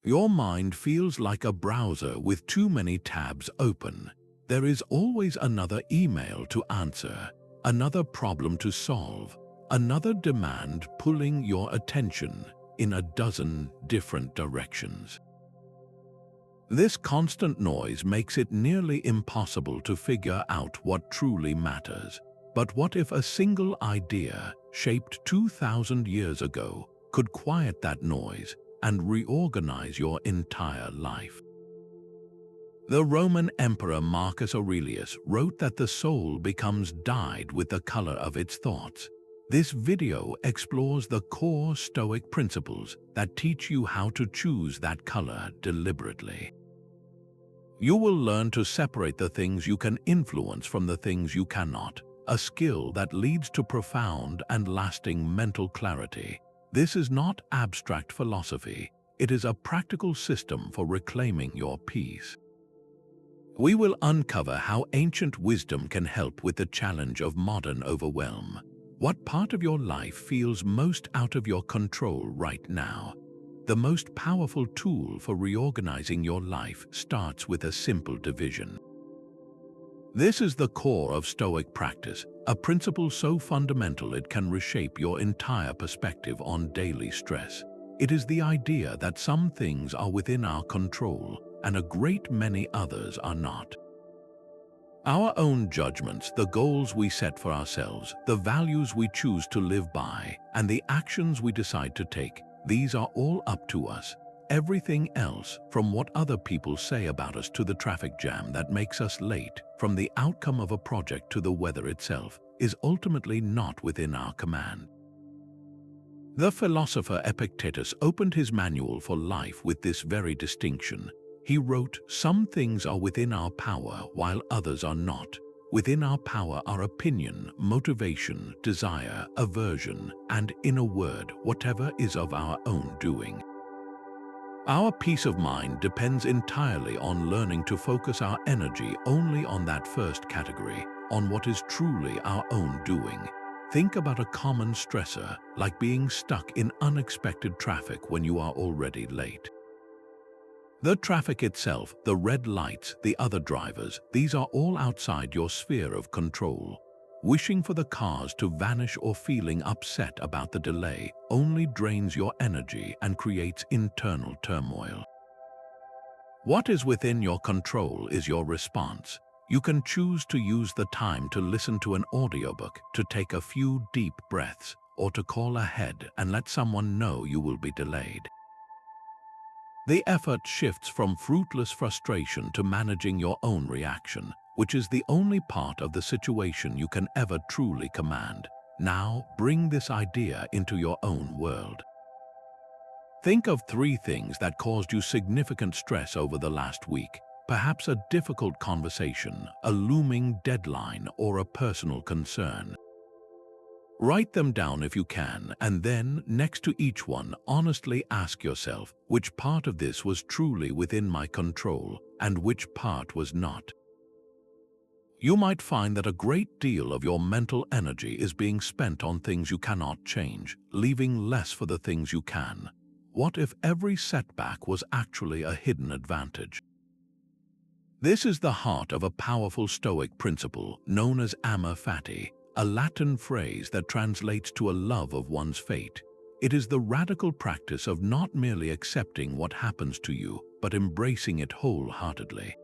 Your mind feels like a browser with too many tabs open. There is always another email to answer, another problem to solve, another demand pulling your attention in a dozen different directions. This constant noise makes it nearly impossible to figure out what truly matters. But what if a single idea, shaped 2,000 years ago, could quiet that noise and reorganize your entire life? The Roman Emperor Marcus Aurelius wrote that the soul becomes dyed with the color of its thoughts. This video explores the core Stoic principles that teach you how to choose that color deliberately. You will learn to separate the things you can influence from the things you cannot, a skill that leads to profound and lasting mental clarity. This is not abstract philosophy, it is a practical system for reclaiming your peace. We will uncover how ancient wisdom can help with the challenge of modern overwhelm. What part of your life feels most out of your control right now? The most powerful tool for reorganizing your life starts with a simple division. This is the core of Stoic practice, a principle so fundamental it can reshape your entire perspective on daily stress. It is the idea that some things are within our control and a great many others are not. Our own judgments, the goals we set for ourselves, the values we choose to live by, and the actions we decide to take, these are all up to us. Everything else, from what other people say about us to the traffic jam that makes us late, from the outcome of a project to the weather itself, is ultimately not within our command. The philosopher Epictetus opened his manual for life with this very distinction. He wrote, "Some things are within our power while others are not. Within our power are opinion, motivation, desire, aversion, and, in a word, whatever is of our own doing." Our peace of mind depends entirely on learning to focus our energy only on that first category, on what is truly our own doing. Think about a common stressor, like being stuck in unexpected traffic when you are already late. The traffic itself, the red lights, the other drivers, these are all outside your sphere of control. Wishing for the cars to vanish or feeling upset about the delay only drains your energy and creates internal turmoil. What is within your control is your response. You can choose to use the time to listen to an audiobook, to take a few deep breaths, or to call ahead and let someone know you will be delayed. The effort shifts from fruitless frustration to managing your own reaction, which is the only part of the situation you can ever truly command. Now, bring this idea into your own world. Think of 3 things that caused you significant stress over the last week. Perhaps a difficult conversation, a looming deadline, or a personal concern. Write them down if you can, and then, next to each one, honestly ask yourself, which part of this was truly within my control, and which part was not? You might find that a great deal of your mental energy is being spent on things you cannot change, leaving less for the things you can. What if every setback was actually a hidden advantage? This is the heart of a powerful Stoic principle known as Amor Fati, a Latin phrase that translates to a love of one's fate. It is the radical practice of not merely accepting what happens to you, but embracing it wholeheartedly.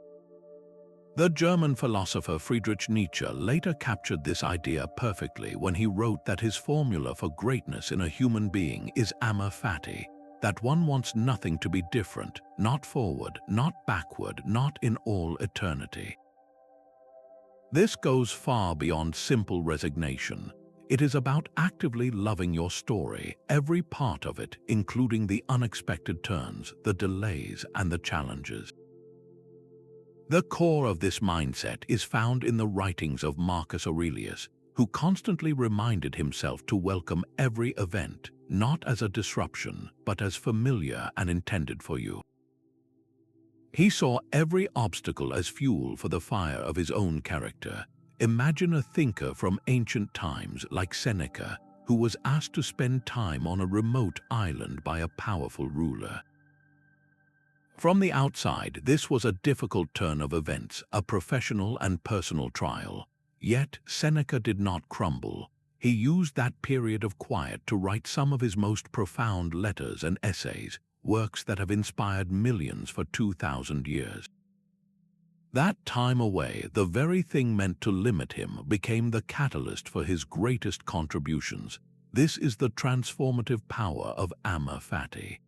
The German philosopher Friedrich Nietzsche later captured this idea perfectly when he wrote that his formula for greatness in a human being is Amor Fati, that one wants nothing to be different, not forward, not backward, not in all eternity. This goes far beyond simple resignation. It is about actively loving your story, every part of it, including the unexpected turns, the delays, and the challenges. The core of this mindset is found in the writings of Marcus Aurelius, who constantly reminded himself to welcome every event, not as a disruption, but as familiar and intended for you. He saw every obstacle as fuel for the fire of his own character. Imagine a thinker from ancient times like Seneca, who was asked to spend time on a remote island by a powerful ruler. From the outside, this was a difficult turn of events, a professional and personal trial. Yet, Seneca did not crumble. He used that period of quiet to write some of his most profound letters and essays, works that have inspired millions for 2,000 years. That time away, the very thing meant to limit him, became the catalyst for his greatest contributions. This is the transformative power of Amor Fati.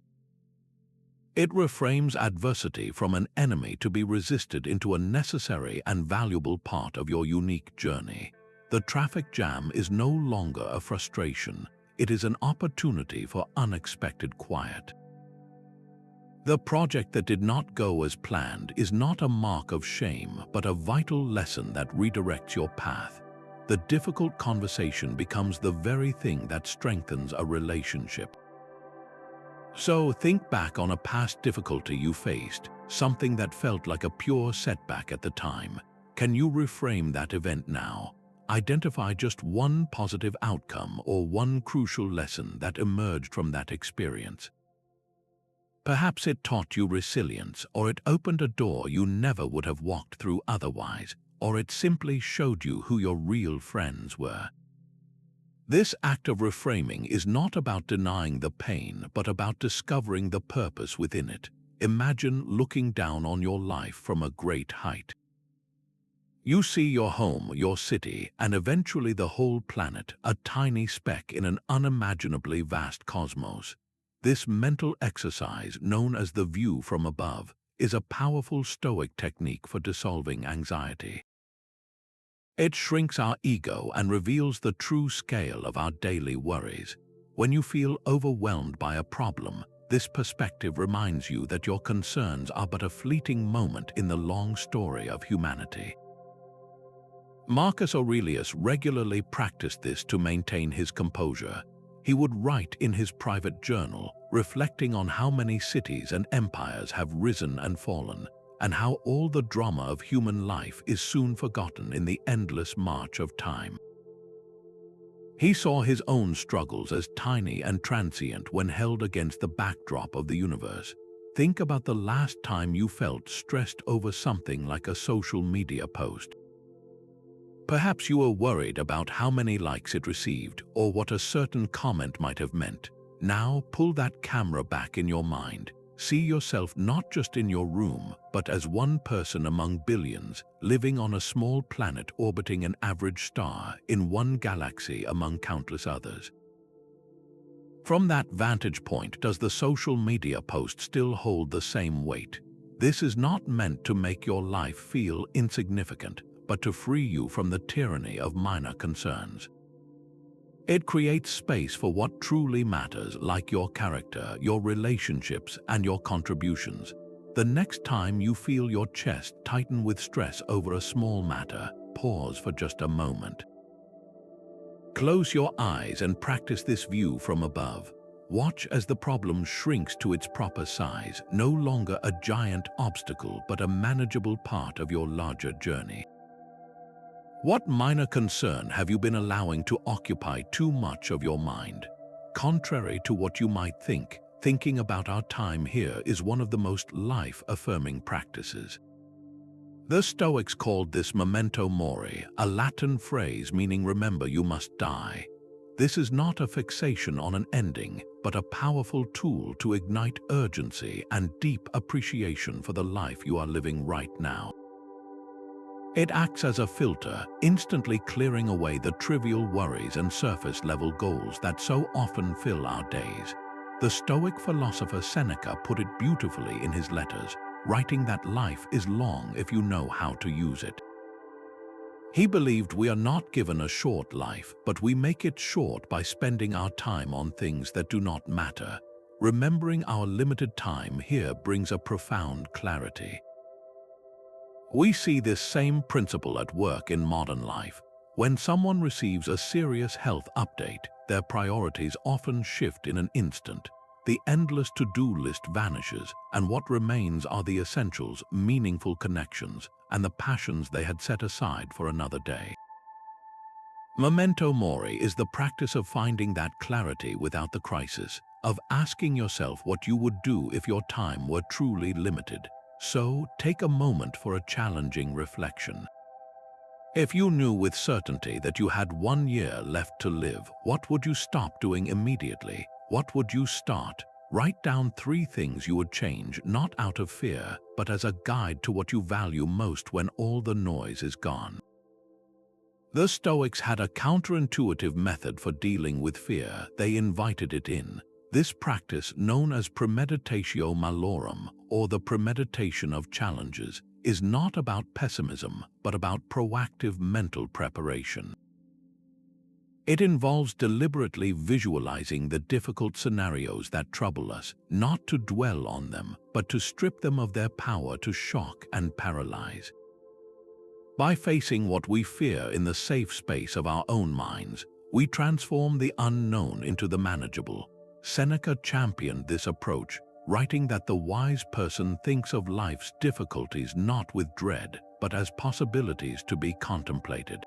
It reframes adversity from an enemy to be resisted into a necessary and valuable part of your unique journey. The traffic jam is no longer a frustration. It is an opportunity for unexpected quiet. The project that did not go as planned is not a mark of shame, but a vital lesson that redirects your path. The difficult conversation becomes the very thing that strengthens a relationship. So think back on a past difficulty you faced, something that felt like a pure setback at the time. Can you reframe that event now? Identify just one positive outcome or one crucial lesson that emerged from that experience. Perhaps it taught you resilience, or it opened a door you never would have walked through otherwise, or it simply showed you who your real friends were. This act of reframing is not about denying the pain, but about discovering the purpose within it. Imagine looking down on your life from a great height. You see your home, your city, and eventually the whole planet, a tiny speck in an unimaginably vast cosmos. This mental exercise, known as the view from above, is a powerful Stoic technique for dissolving anxiety. It shrinks our ego and reveals the true scale of our daily worries. When you feel overwhelmed by a problem, this perspective reminds you that your concerns are but a fleeting moment in the long story of humanity. Marcus Aurelius regularly practiced this to maintain his composure. He would write in his private journal, reflecting on how many cities and empires have risen and fallen, and how all the drama of human life is soon forgotten in the endless march of time. He saw his own struggles as tiny and transient when held against the backdrop of the universe. Think about the last time you felt stressed over something like a social media post. Perhaps you were worried about how many likes it received or what a certain comment might have meant. Now pull that camera back in your mind. See yourself not just in your room, but as one person among billions, living on a small planet orbiting an average star in one galaxy among countless others. From that vantage point, does the social media post still hold the same weight? This is not meant to make your life feel insignificant, but to free you from the tyranny of minor concerns. It creates space for what truly matters, like your character, your relationships, and your contributions. The next time you feel your chest tighten with stress over a small matter, pause for just a moment. Close your eyes and practice this view from above. Watch as the problem shrinks to its proper size, no longer a giant obstacle but a manageable part of your larger journey. What minor concern have you been allowing to occupy too much of your mind? Contrary to what you might think, thinking about our time here is one of the most life-affirming practices. The Stoics called this Memento Mori, a Latin phrase meaning remember you must die. This is not a fixation on an ending, but a powerful tool to ignite urgency and deep appreciation for the life you are living right now. It acts as a filter, instantly clearing away the trivial worries and surface-level goals that so often fill our days. The Stoic philosopher Seneca put it beautifully in his letters, writing that life is long if you know how to use it. He believed we are not given a short life, but we make it short by spending our time on things that do not matter. Remembering our limited time here brings a profound clarity. We see this same principle at work in modern life. When someone receives a serious health update, their priorities often shift in an instant. The endless to-do list vanishes, and what remains are the essentials, meaningful connections, and the passions they had set aside for another day. Memento Mori is the practice of finding that clarity without the crisis. of asking yourself what you would do if your time were truly limited. So, take a moment for a challenging reflection. If you knew with certainty that you had 1 year left to live, what would you stop doing immediately? What would you start? Write down 3 things you would change, not out of fear, but as a guide to what you value most when all the noise is gone. The Stoics had a counterintuitive method for dealing with fear. They invited it in. This practice, known as Premeditatio Malorum, or the Premeditation of Challenges, is not about pessimism, but about proactive mental preparation. It involves deliberately visualizing the difficult scenarios that trouble us, not to dwell on them, but to strip them of their power to shock and paralyze. By facing what we fear in the safe space of our own minds, we transform the unknown into the manageable. Seneca championed this approach, writing that the wise person thinks of life's difficulties not with dread, but as possibilities to be contemplated.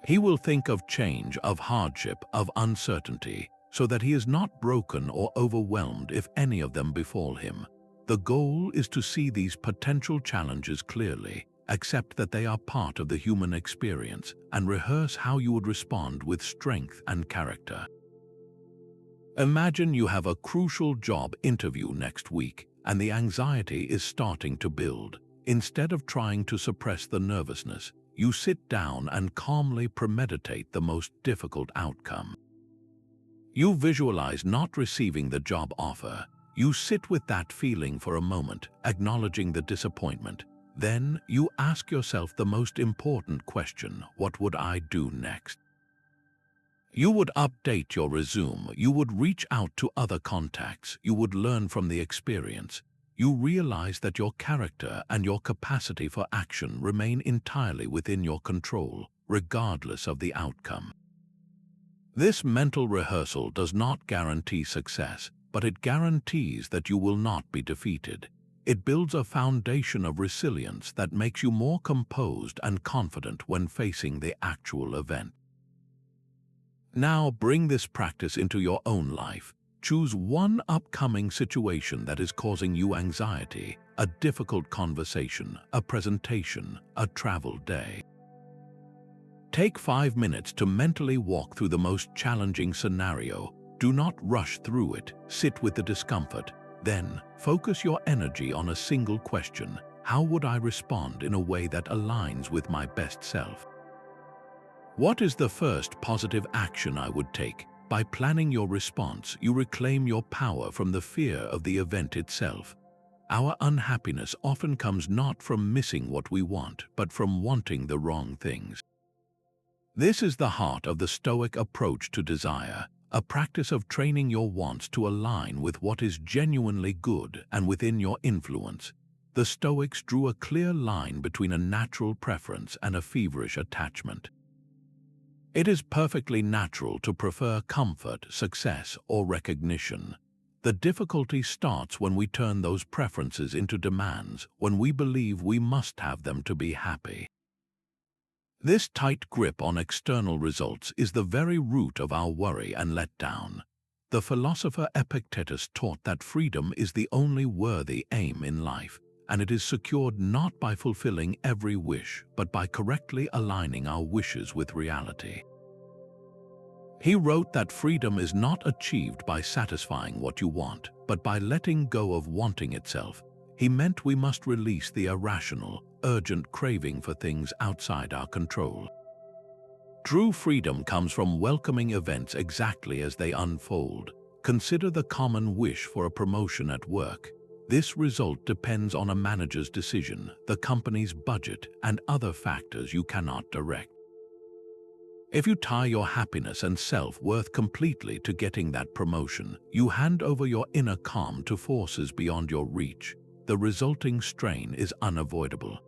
He will think of change, of hardship, of uncertainty, so that he is not broken or overwhelmed if any of them befall him. The goal is to see these potential challenges clearly, accept that they are part of the human experience, and rehearse how you would respond with strength and character. Imagine you have a crucial job interview next week, and the anxiety is starting to build. Instead of trying to suppress the nervousness, you sit down and calmly premeditate the most difficult outcome. You visualize not receiving the job offer. You sit with that feeling for a moment, acknowledging the disappointment. Then you ask yourself the most important question: what would I do next? You would update your resume, you would reach out to other contacts, you would learn from the experience. You realize that your character and your capacity for action remain entirely within your control, regardless of the outcome. This mental rehearsal does not guarantee success, but it guarantees that you will not be defeated. It builds a foundation of resilience that makes you more composed and confident when facing the actual event. Now bring this practice into your own life. Choose one upcoming situation that is causing you anxiety, a difficult conversation, a presentation, a travel day. Take 5 minutes to mentally walk through the most challenging scenario. Do not rush through it. Sit with the discomfort. Then, focus your energy on a single question: how would I respond in a way that aligns with my best self? What is the first positive action I would take? By planning your response, you reclaim your power from the fear of the event itself. Our unhappiness often comes not from missing what we want, but from wanting the wrong things. This is the heart of the Stoic approach to desire, a practice of training your wants to align with what is genuinely good and within your influence. The Stoics drew a clear line between a natural preference and a feverish attachment. It is perfectly natural to prefer comfort, success, or recognition. The difficulty starts when we turn those preferences into demands, when we believe we must have them to be happy. This tight grip on external results is the very root of our worry and letdown. The philosopher Epictetus taught that freedom is the only worthy aim in life, and it is secured not by fulfilling every wish, but by correctly aligning our wishes with reality. He wrote that freedom is not achieved by satisfying what you want, but by letting go of wanting itself. He meant we must release the irrational, urgent craving for things outside our control. True freedom comes from welcoming events exactly as they unfold. Consider the common wish for a promotion at work. This result depends on a manager's decision, the company's budget, and other factors you cannot direct. If you tie your happiness and self-worth completely to getting that promotion, you hand over your inner calm to forces beyond your reach. The resulting strain is unavoidable.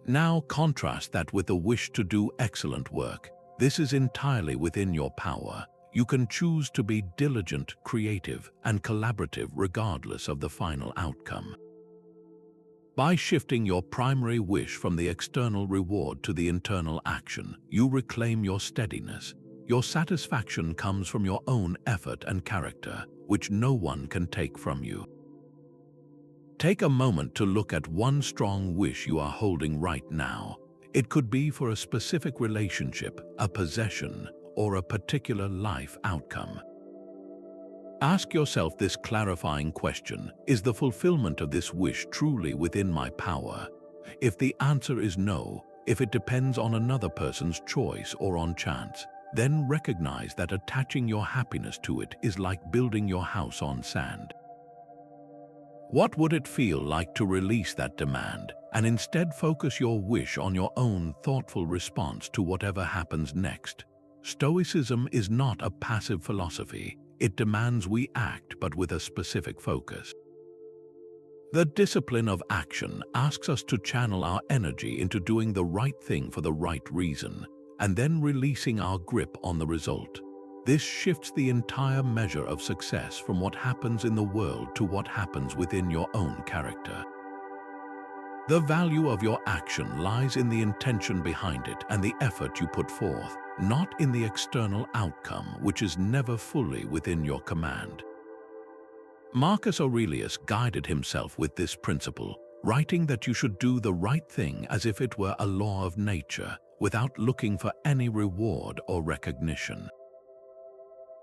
Now contrast that with the wish to do excellent work. This is entirely within your power. You can choose to be diligent, creative, and collaborative regardless of the final outcome. By shifting your primary wish from the external reward to the internal action, you reclaim your steadiness. Your satisfaction comes from your own effort and character, which no one can take from you. Take a moment to look at one strong wish you are holding right now. It could be for a specific relationship, a possession, or a particular life outcome. Ask yourself this clarifying question: is the fulfillment of this wish truly within my power? If the answer is no, if it depends on another person's choice or on chance, then recognize that attaching your happiness to it is like building your house on sand. What would it feel like to release that demand and instead focus your wish on your own thoughtful response to whatever happens next? Stoicism is not a passive philosophy. It demands we act, but with a specific focus. The discipline of action asks us to channel our energy into doing the right thing for the right reason, and then releasing our grip on the result. This shifts the entire measure of success from what happens in the world to what happens within your own character. The value of your action lies in the intention behind it and the effort you put forth, not in the external outcome, which is never fully within your command. Marcus Aurelius guided himself with this principle, writing that you should do the right thing as if it were a law of nature, without looking for any reward or recognition.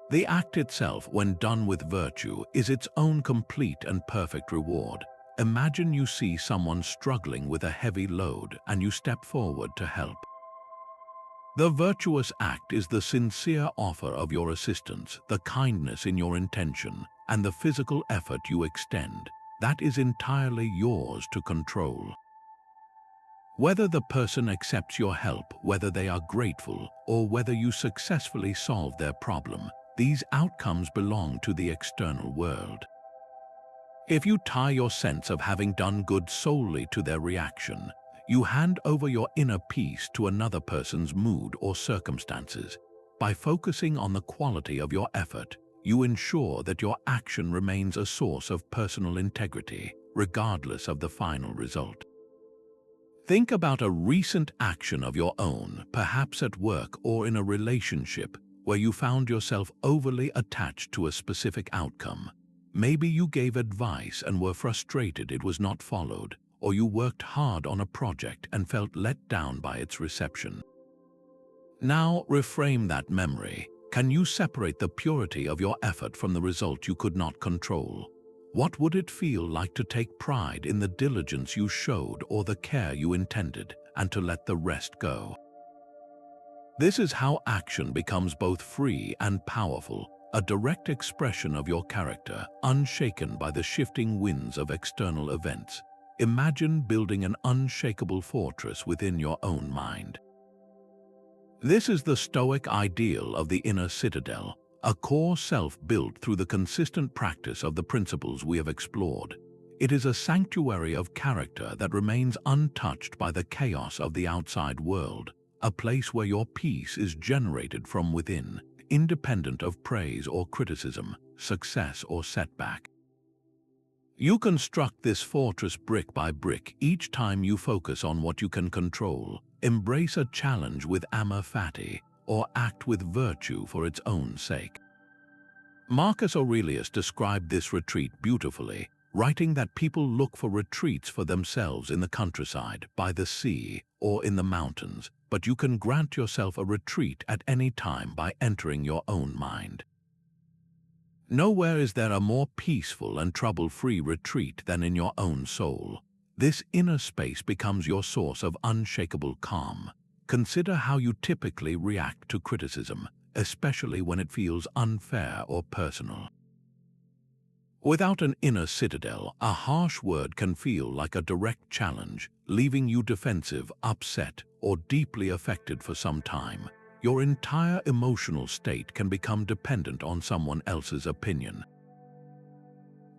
The act itself, when done with virtue, is its own complete and perfect reward. Imagine you see someone struggling with a heavy load and you step forward to help. The virtuous act is the sincere offer of your assistance, the kindness in your intention, and the physical effort you extend. That is entirely yours to control. Whether the person accepts your help, whether they are grateful, or whether you successfully solve their problem, these outcomes belong to the external world. If you tie your sense of having done good solely to their reaction, you hand over your inner peace to another person's mood or circumstances. By focusing on the quality of your effort, you ensure that your action remains a source of personal integrity, regardless of the final result. Think about a recent action of your own, perhaps at work or in a relationship, where you found yourself overly attached to a specific outcome. Maybe you gave advice and were frustrated it was not followed, or you worked hard on a project and felt let down by its reception. Now reframe that memory. Can you separate the purity of your effort from the result you could not control? What would it feel like to take pride in the diligence you showed or the care you intended, and to let the rest go? This is how action becomes both free and powerful, a direct expression of your character, unshaken by the shifting winds of external events. Imagine building an unshakable fortress within your own mind. This is the Stoic ideal of the inner citadel, a core self built through the consistent practice of the principles we have explored. It is a sanctuary of character that remains untouched by the chaos of the outside world, a place where your peace is generated from within, independent of praise or criticism, success or setback. You construct this fortress brick by brick each time you focus on what you can control, embrace a challenge with Amor, Fati, or act with virtue for its own sake. Marcus Aurelius described this retreat beautifully, writing that people look for retreats for themselves in the countryside, by the sea, or in the mountains, but you can grant yourself a retreat at any time by entering your own mind. Nowhere is there a more peaceful and trouble-free retreat than in your own soul. This inner space becomes your source of unshakable calm. Consider how you typically react to criticism, especially when it feels unfair or personal. Without an inner citadel, a harsh word can feel like a direct challenge, leaving you defensive, upset, or deeply affected for some time. Your entire emotional state can become dependent on someone else's opinion.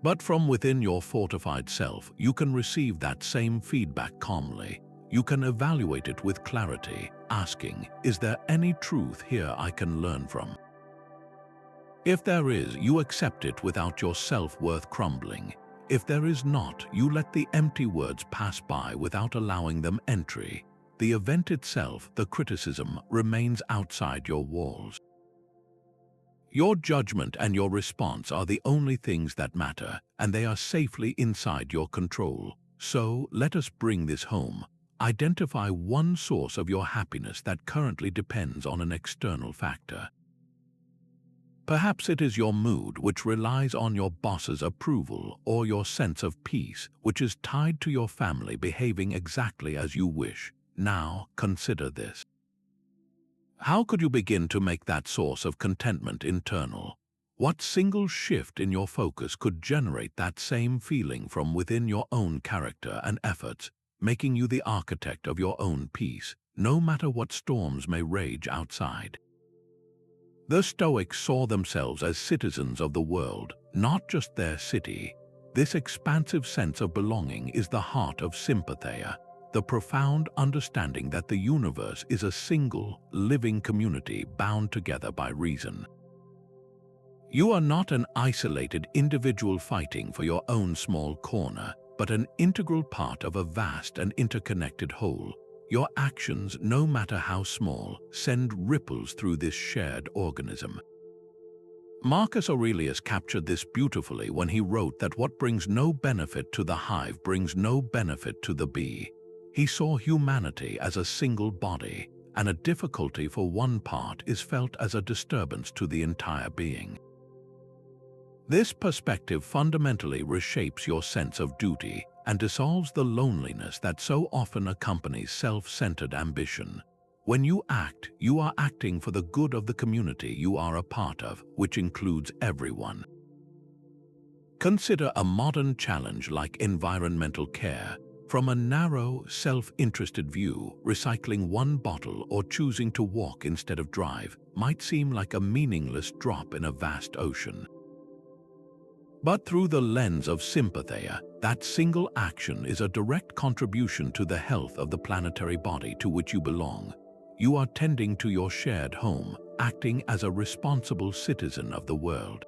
But from within your fortified self, you can receive that same feedback calmly. You can evaluate it with clarity, asking, is there any truth here I can learn from? If there is, you accept it without your self-worth crumbling. If there is not, you let the empty words pass by without allowing them entry. The event itself, the criticism, remains outside your walls. Your judgment and your response are the only things that matter, and they are safely inside your control. So, let us bring this home. Identify one source of your happiness that currently depends on an external factor. Perhaps it is your mood, which relies on your boss's approval, or your sense of peace, which is tied to your family behaving exactly as you wish. Now, consider this. How could you begin to make that source of contentment internal? What single shift in your focus could generate that same feeling from within your own character and efforts, making you the architect of your own peace, no matter what storms may rage outside? The Stoics saw themselves as citizens of the world, not just their city. This expansive sense of belonging is the heart of sympatheia, the profound understanding that the universe is a single, living community bound together by reason. You are not an isolated individual fighting for your own small corner, but an integral part of a vast and interconnected whole. Your actions, no matter how small, send ripples through this shared organism. Marcus Aurelius captured this beautifully when he wrote that what brings no benefit to the hive brings no benefit to the bee. He saw humanity as a single body, and a difficulty for one part is felt as a disturbance to the entire being. This perspective fundamentally reshapes your sense of duty and dissolves the loneliness that so often accompanies self-centered ambition. When you act, you are acting for the good of the community you are a part of, which includes everyone. Consider a modern challenge like environmental care. From a narrow, self-interested view, recycling one bottle or choosing to walk instead of drive might seem like a meaningless drop in a vast ocean. But through the lens of sympatheia, that single action is a direct contribution to the health of the planetary body to which you belong. You are tending to your shared home, acting as a responsible citizen of the world.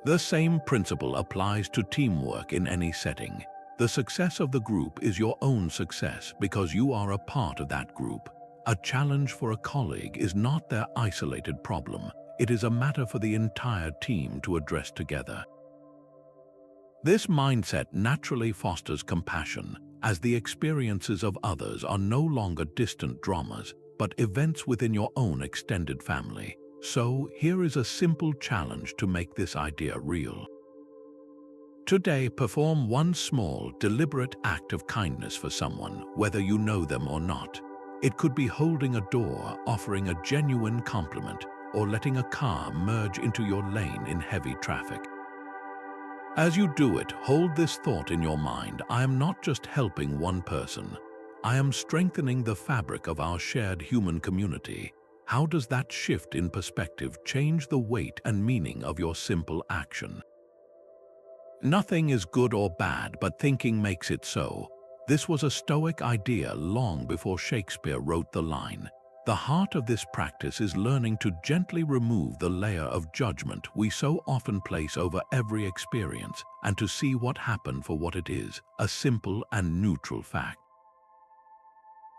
The same principle applies to teamwork in any setting. The success of the group is your own success because you are a part of that group. A challenge for a colleague is not their isolated problem. It is a matter for the entire team to address together. This mindset naturally fosters compassion, as the experiences of others are no longer distant dramas, but events within your own extended family. So, here is a simple challenge to make this idea real. Today, perform one small, deliberate act of kindness for someone, whether you know them or not. It could be holding a door, offering a genuine compliment, or letting a car merge into your lane in heavy traffic. As you do it, hold this thought in your mind: I am not just helping one person. I am strengthening the fabric of our shared human community. How does that shift in perspective change the weight and meaning of your simple action? Nothing is good or bad, but thinking makes it so. This was a Stoic idea long before Shakespeare wrote the line. The heart of this practice is learning to gently remove the layer of judgment we so often place over every experience, and to see what happened for what it is, a simple and neutral fact.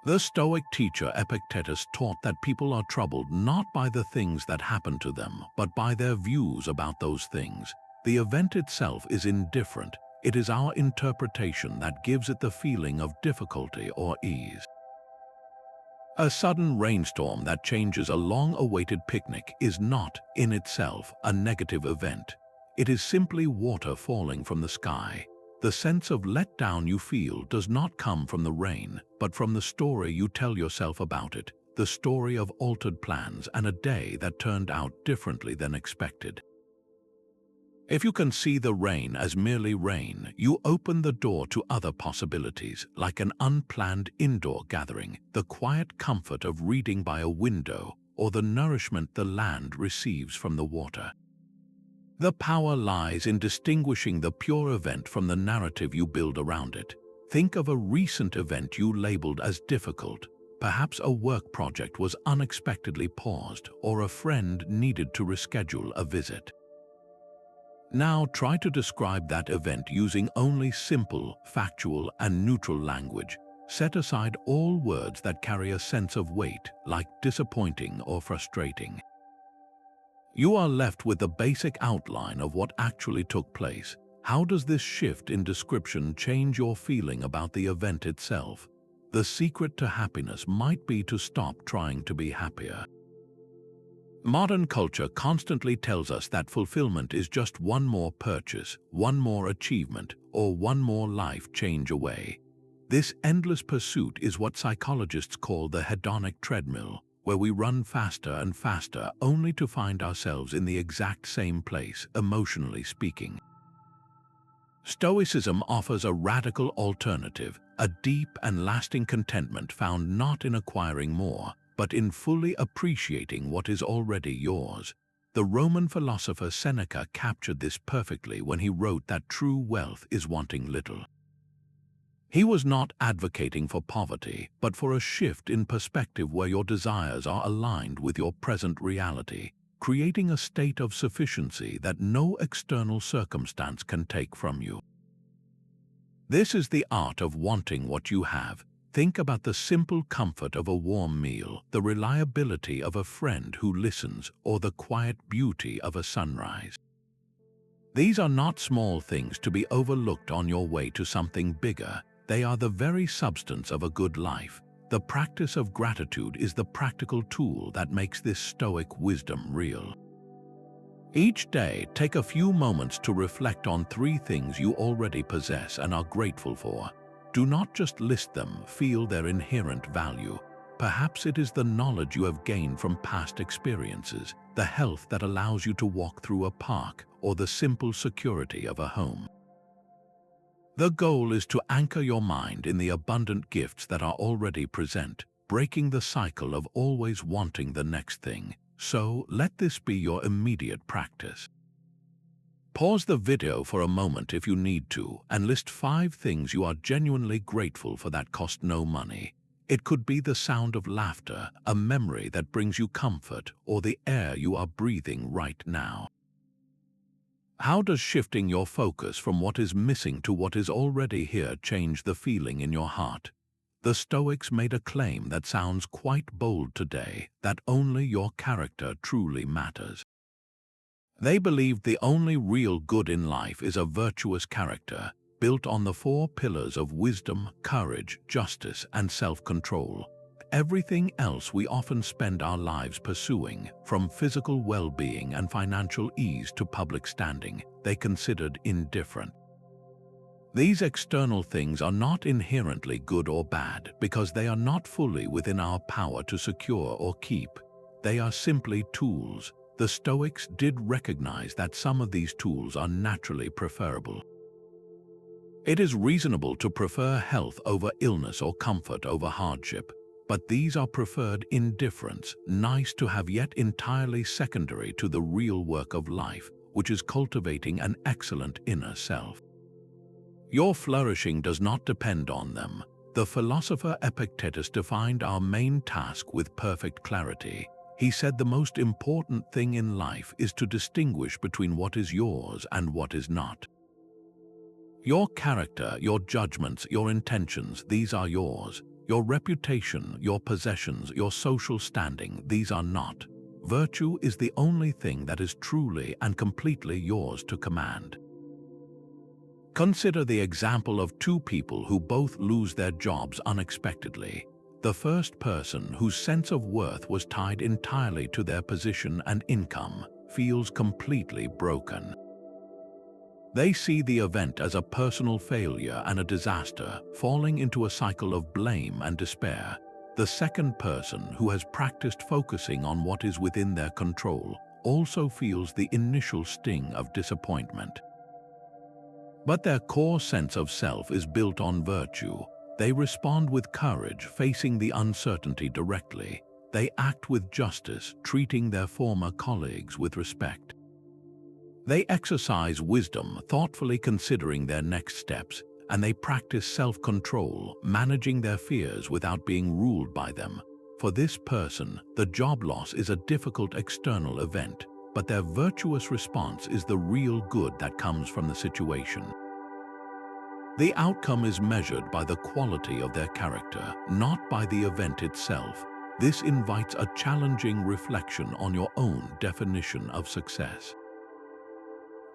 The Stoic teacher Epictetus taught that people are troubled not by the things that happen to them, but by their views about those things. The event itself is indifferent. It is our interpretation that gives it the feeling of difficulty or ease. A sudden rainstorm that changes a long-awaited picnic is not, in itself, a negative event. It is simply water falling from the sky. The sense of letdown you feel does not come from the rain, but from the story you tell yourself about it, the story of altered plans and a day that turned out differently than expected. If you can see the rain as merely rain, you open the door to other possibilities, like an unplanned indoor gathering, the quiet comfort of reading by a window, or the nourishment the land receives from the water. The power lies in distinguishing the pure event from the narrative you build around it. Think of a recent event you labeled as difficult. Perhaps a work project was unexpectedly paused, or a friend needed to reschedule a visit. Now try to describe that event using only simple, factual, and neutral language. Set aside all words that carry a sense of weight, like disappointing or frustrating. You are left with the basic outline of what actually took place. How does this shift in description change your feeling about the event itself? The secret to happiness might be to stop trying to be happier. Modern culture constantly tells us that fulfillment is just one more purchase, one more achievement, or one more life change away. This endless pursuit is what psychologists call the hedonic treadmill, where we run faster and faster only to find ourselves in the exact same place, emotionally speaking. Stoicism offers a radical alternative, a deep and lasting contentment found not in acquiring more, but in fully appreciating what is already yours. The Roman philosopher Seneca captured this perfectly when he wrote that true wealth is wanting little. He was not advocating for poverty, but for a shift in perspective where your desires are aligned with your present reality, creating a state of sufficiency that no external circumstance can take from you. This is the art of wanting what you have. Think about the simple comfort of a warm meal, the reliability of a friend who listens, or the quiet beauty of a sunrise. These are not small things to be overlooked on your way to something bigger. They are the very substance of a good life. The practice of gratitude is the practical tool that makes this Stoic wisdom real. Each day, take a few moments to reflect on 3 things you already possess and are grateful for. Do not just list them, feel their inherent value. Perhaps it is the knowledge you have gained from past experiences, the health that allows you to walk through a park, or the simple security of a home. The goal is to anchor your mind in the abundant gifts that are already present, breaking the cycle of always wanting the next thing. So, let this be your immediate practice. Pause the video for a moment if you need to, and list 5 things you are genuinely grateful for that cost no money. It could be the sound of laughter, a memory that brings you comfort, or the air you are breathing right now. How does shifting your focus from what is missing to what is already here change the feeling in your heart? The Stoics made a claim that sounds quite bold today, that only your character truly matters. They believed the only real good in life is a virtuous character, built on the 4 pillars of wisdom, courage, justice, and self-control. Everything else we often spend our lives pursuing, from physical well-being and financial ease to public standing, they considered indifferent. These external things are not inherently good or bad because they are not fully within our power to secure or keep. They are simply tools. The Stoics did recognize that some of these tools are naturally preferable. It is reasonable to prefer health over illness or comfort over hardship, but these are preferred indifference, nice to have yet entirely secondary to the real work of life, which is cultivating an excellent inner self. Your flourishing does not depend on them. The philosopher Epictetus defined our main task with perfect clarity. He said the most important thing in life is to distinguish between what is yours and what is not. Your character, your judgments, your intentions, these are yours. Your reputation, your possessions, your social standing, these are not. Virtue is the only thing that is truly and completely yours to command. Consider the example of 2 people who both lose their jobs unexpectedly. The first person, whose sense of worth was tied entirely to their position and income, feels completely broken. They see the event as a personal failure and a disaster, falling into a cycle of blame and despair. The second person, who has practiced focusing on what is within their control, also feels the initial sting of disappointment. But their core sense of self is built on virtue. They respond with courage, facing the uncertainty directly. They act with justice, treating their former colleagues with respect. They exercise wisdom, thoughtfully considering their next steps, and they practice self-control, managing their fears without being ruled by them. For this person, the job loss is a difficult external event, but their virtuous response is the real good that comes from the situation. The outcome is measured by the quality of their character, not by the event itself. This invites a challenging reflection on your own definition of success.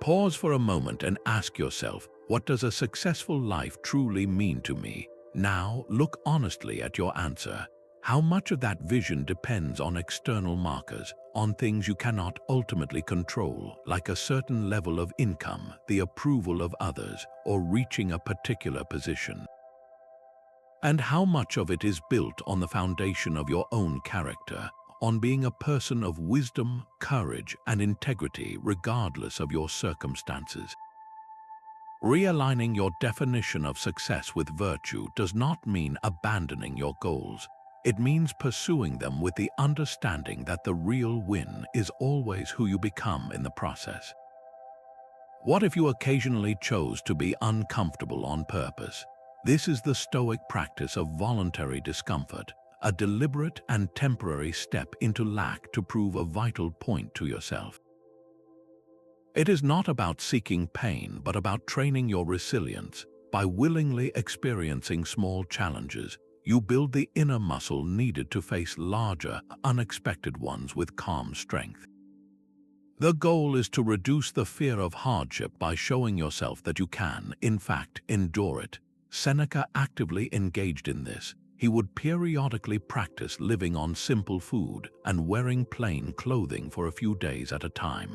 Pause for a moment and ask yourself, what does a successful life truly mean to me? Now, look honestly at your answer. How much of that vision depends on external markers, on things you cannot ultimately control, like a certain level of income, the approval of others, or reaching a particular position? And how much of it is built on the foundation of your own character, on being a person of wisdom, courage, and integrity regardless of your circumstances? Realigning your definition of success with virtue does not mean abandoning your goals. It means pursuing them with the understanding that the real win is always who you become in the process. What if you occasionally chose to be uncomfortable on purpose? This is the Stoic practice of voluntary discomfort, a deliberate and temporary step into lack to prove a vital point to yourself. It is not about seeking pain, but about training your resilience. By willingly experiencing small challenges, you build the inner muscle needed to face larger, unexpected ones with calm strength. The goal is to reduce the fear of hardship by showing yourself that you can, in fact, endure it. Seneca actively engaged in this. He would periodically practice living on simple food and wearing plain clothing for a few days at a time.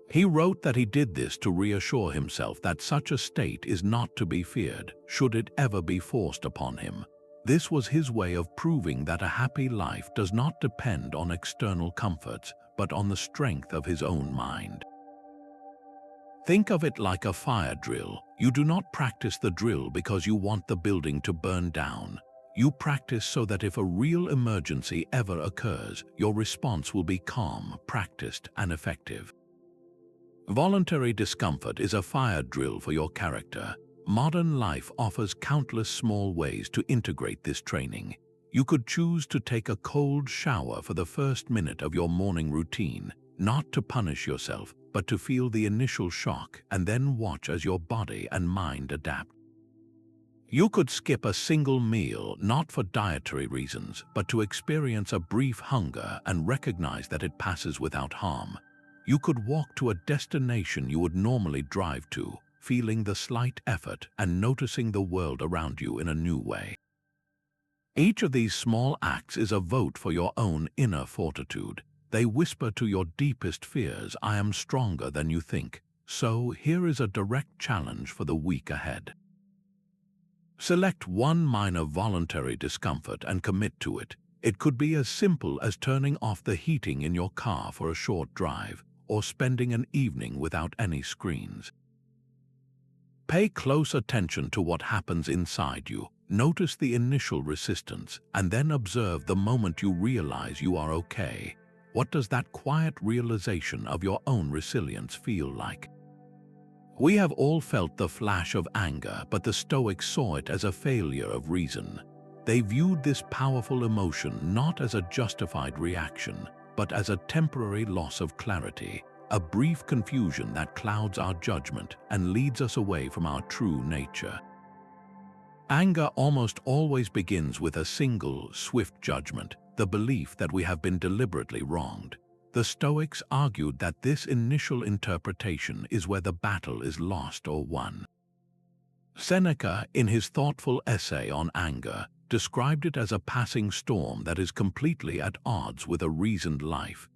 He wrote that he did this to reassure himself that such a state is not to be feared, should it ever be forced upon him. This was his way of proving that a happy life does not depend on external comforts, but on the strength of his own mind. Think of it like a fire drill. You do not practice the drill because you want the building to burn down. You practice so that if a real emergency ever occurs, your response will be calm, practiced, and effective. Voluntary discomfort is a fire drill for your character. Modern life offers countless small ways to integrate this training. You could choose to take a cold shower for the first minute of your morning routine, not to punish yourself, but to feel the initial shock and then watch as your body and mind adapt. You could skip a single meal, not for dietary reasons, but to experience a brief hunger and recognize that it passes without harm. You could walk to a destination you would normally drive to, feeling the slight effort and noticing the world around you in a new way. Each of these small acts is a vote for your own inner fortitude. They whisper to your deepest fears, I am stronger than you think. So here is a direct challenge for the week ahead. Select one minor voluntary discomfort and commit to it. It could be as simple as turning off the heating in your car for a short drive, or spending an evening without any screens. Pay close attention to what happens inside you. Notice the initial resistance, and then observe the moment you realize you are okay. What does that quiet realization of your own resilience feel like? We have all felt the flash of anger, but the Stoics saw it as a failure of reason. They viewed this powerful emotion not as a justified reaction, but as a temporary loss of clarity, a brief confusion that clouds our judgment and leads us away from our true nature. Anger almost always begins with a single, swift judgment, the belief that we have been deliberately wronged. The Stoics argued that this initial interpretation is where the battle is lost or won. Seneca, in his thoughtful essay on anger, described it as a passing storm that is completely at odds with a reasoned life.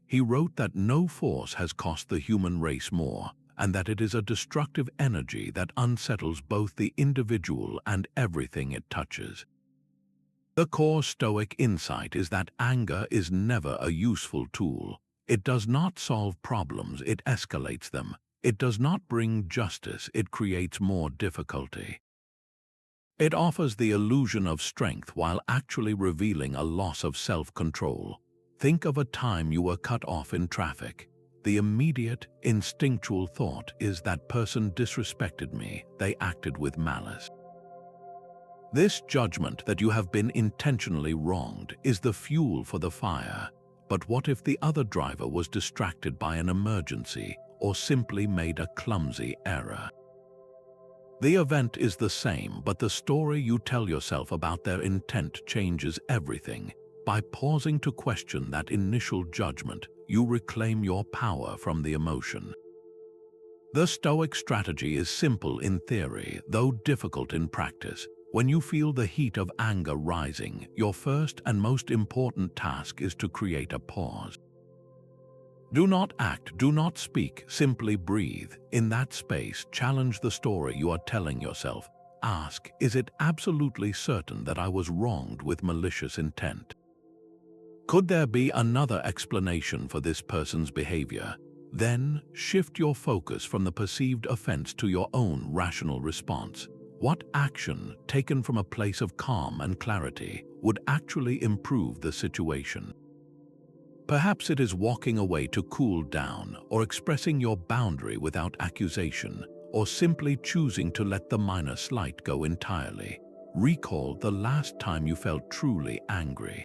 He wrote that no force has cost the human race more, and that it is a destructive energy that unsettles both the individual and everything it touches. The core Stoic insight is that anger is never a useful tool. It does not solve problems, it escalates them. It does not bring justice, it creates more difficulty. It offers the illusion of strength while actually revealing a loss of self-control. Think of a time you were cut off in traffic. The immediate, instinctual thought is that person disrespected me, they acted with malice. This judgment that you have been intentionally wronged is the fuel for the fire. But what if the other driver was distracted by an emergency or simply made a clumsy error? The event is the same, but the story you tell yourself about their intent changes everything. By pausing to question that initial judgment, you reclaim your power from the emotion. The Stoic strategy is simple in theory, though difficult in practice. When you feel the heat of anger rising, your first and most important task is to create a pause. Do not act, do not speak, simply breathe. In that space, challenge the story you are telling yourself. Ask, is it absolutely certain that I was wronged with malicious intent? Could there be another explanation for this person's behavior? Then, shift your focus from the perceived offense to your own rational response. What action, taken from a place of calm and clarity, would actually improve the situation? Perhaps it is walking away to cool down, or expressing your boundary without accusation, or simply choosing to let the minor slight go entirely. Recall the last time you felt truly angry.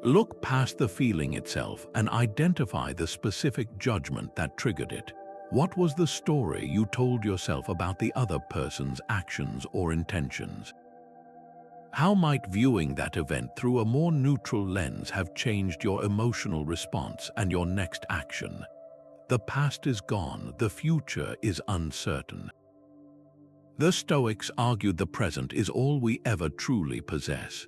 Look past the feeling itself and identify the specific judgment that triggered it. What was the story you told yourself about the other person's actions or intentions? How might viewing that event through a more neutral lens have changed your emotional response and your next action? The past is gone, the future is uncertain. The Stoics argued the present is all we ever truly possess.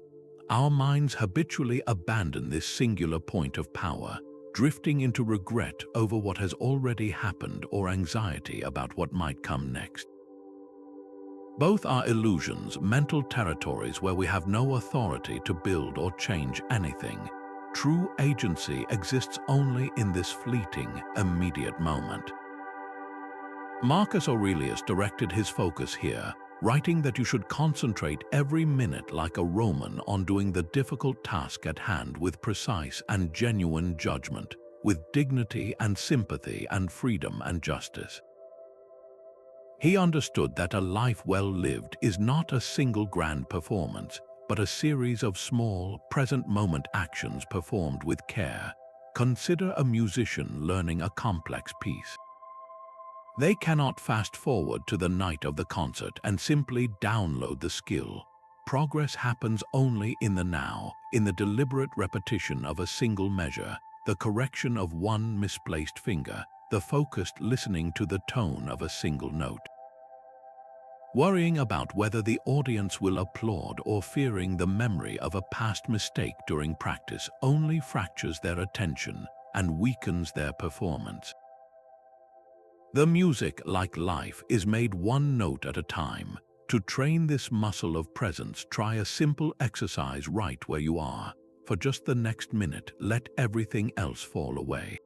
Our minds habitually abandon this singular point of power, drifting into regret over what has already happened or anxiety about what might come next. Both are illusions, mental territories where we have no authority to build or change anything. True agency exists only in this fleeting, immediate moment. Marcus Aurelius directed his focus here, writing that you should concentrate every minute like a Roman on doing the difficult task at hand with precise and genuine judgment, with dignity and sympathy and freedom and justice. He understood that a life well lived is not a single grand performance, but a series of small, present-moment actions performed with care. Consider a musician learning a complex piece. They cannot fast forward to the night of the concert and simply download the skill. Progress happens only in the now, in the deliberate repetition of a single measure, the correction of one misplaced finger, the focused listening to the tone of a single note. Worrying about whether the audience will applaud or fearing the memory of a past mistake during practice only fractures their attention and weakens their performance. The music, like life, is made one note at a time. To train this muscle of presence, try a simple exercise right where you are. For just the next minute, let everything else fall away.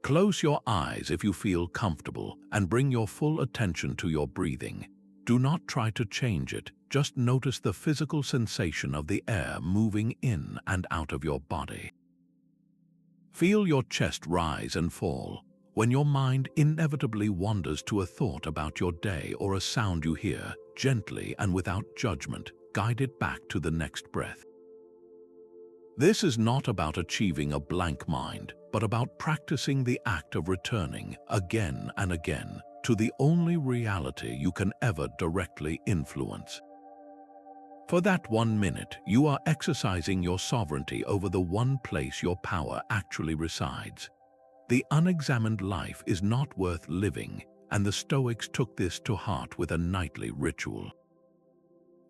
Close your eyes if you feel comfortable and bring your full attention to your breathing. Do not try to change it, just notice the physical sensation of the air moving in and out of your body. Feel your chest rise and fall. When your mind inevitably wanders to a thought about your day or a sound you hear, gently and without judgment, guide it back to the next breath. This is not about achieving a blank mind, but about practicing the act of returning again and again to the only reality you can ever directly influence. For that 1 minute, you are exercising your sovereignty over the one place your power actually resides. The unexamined life is not worth living, and the Stoics took this to heart with a nightly ritual.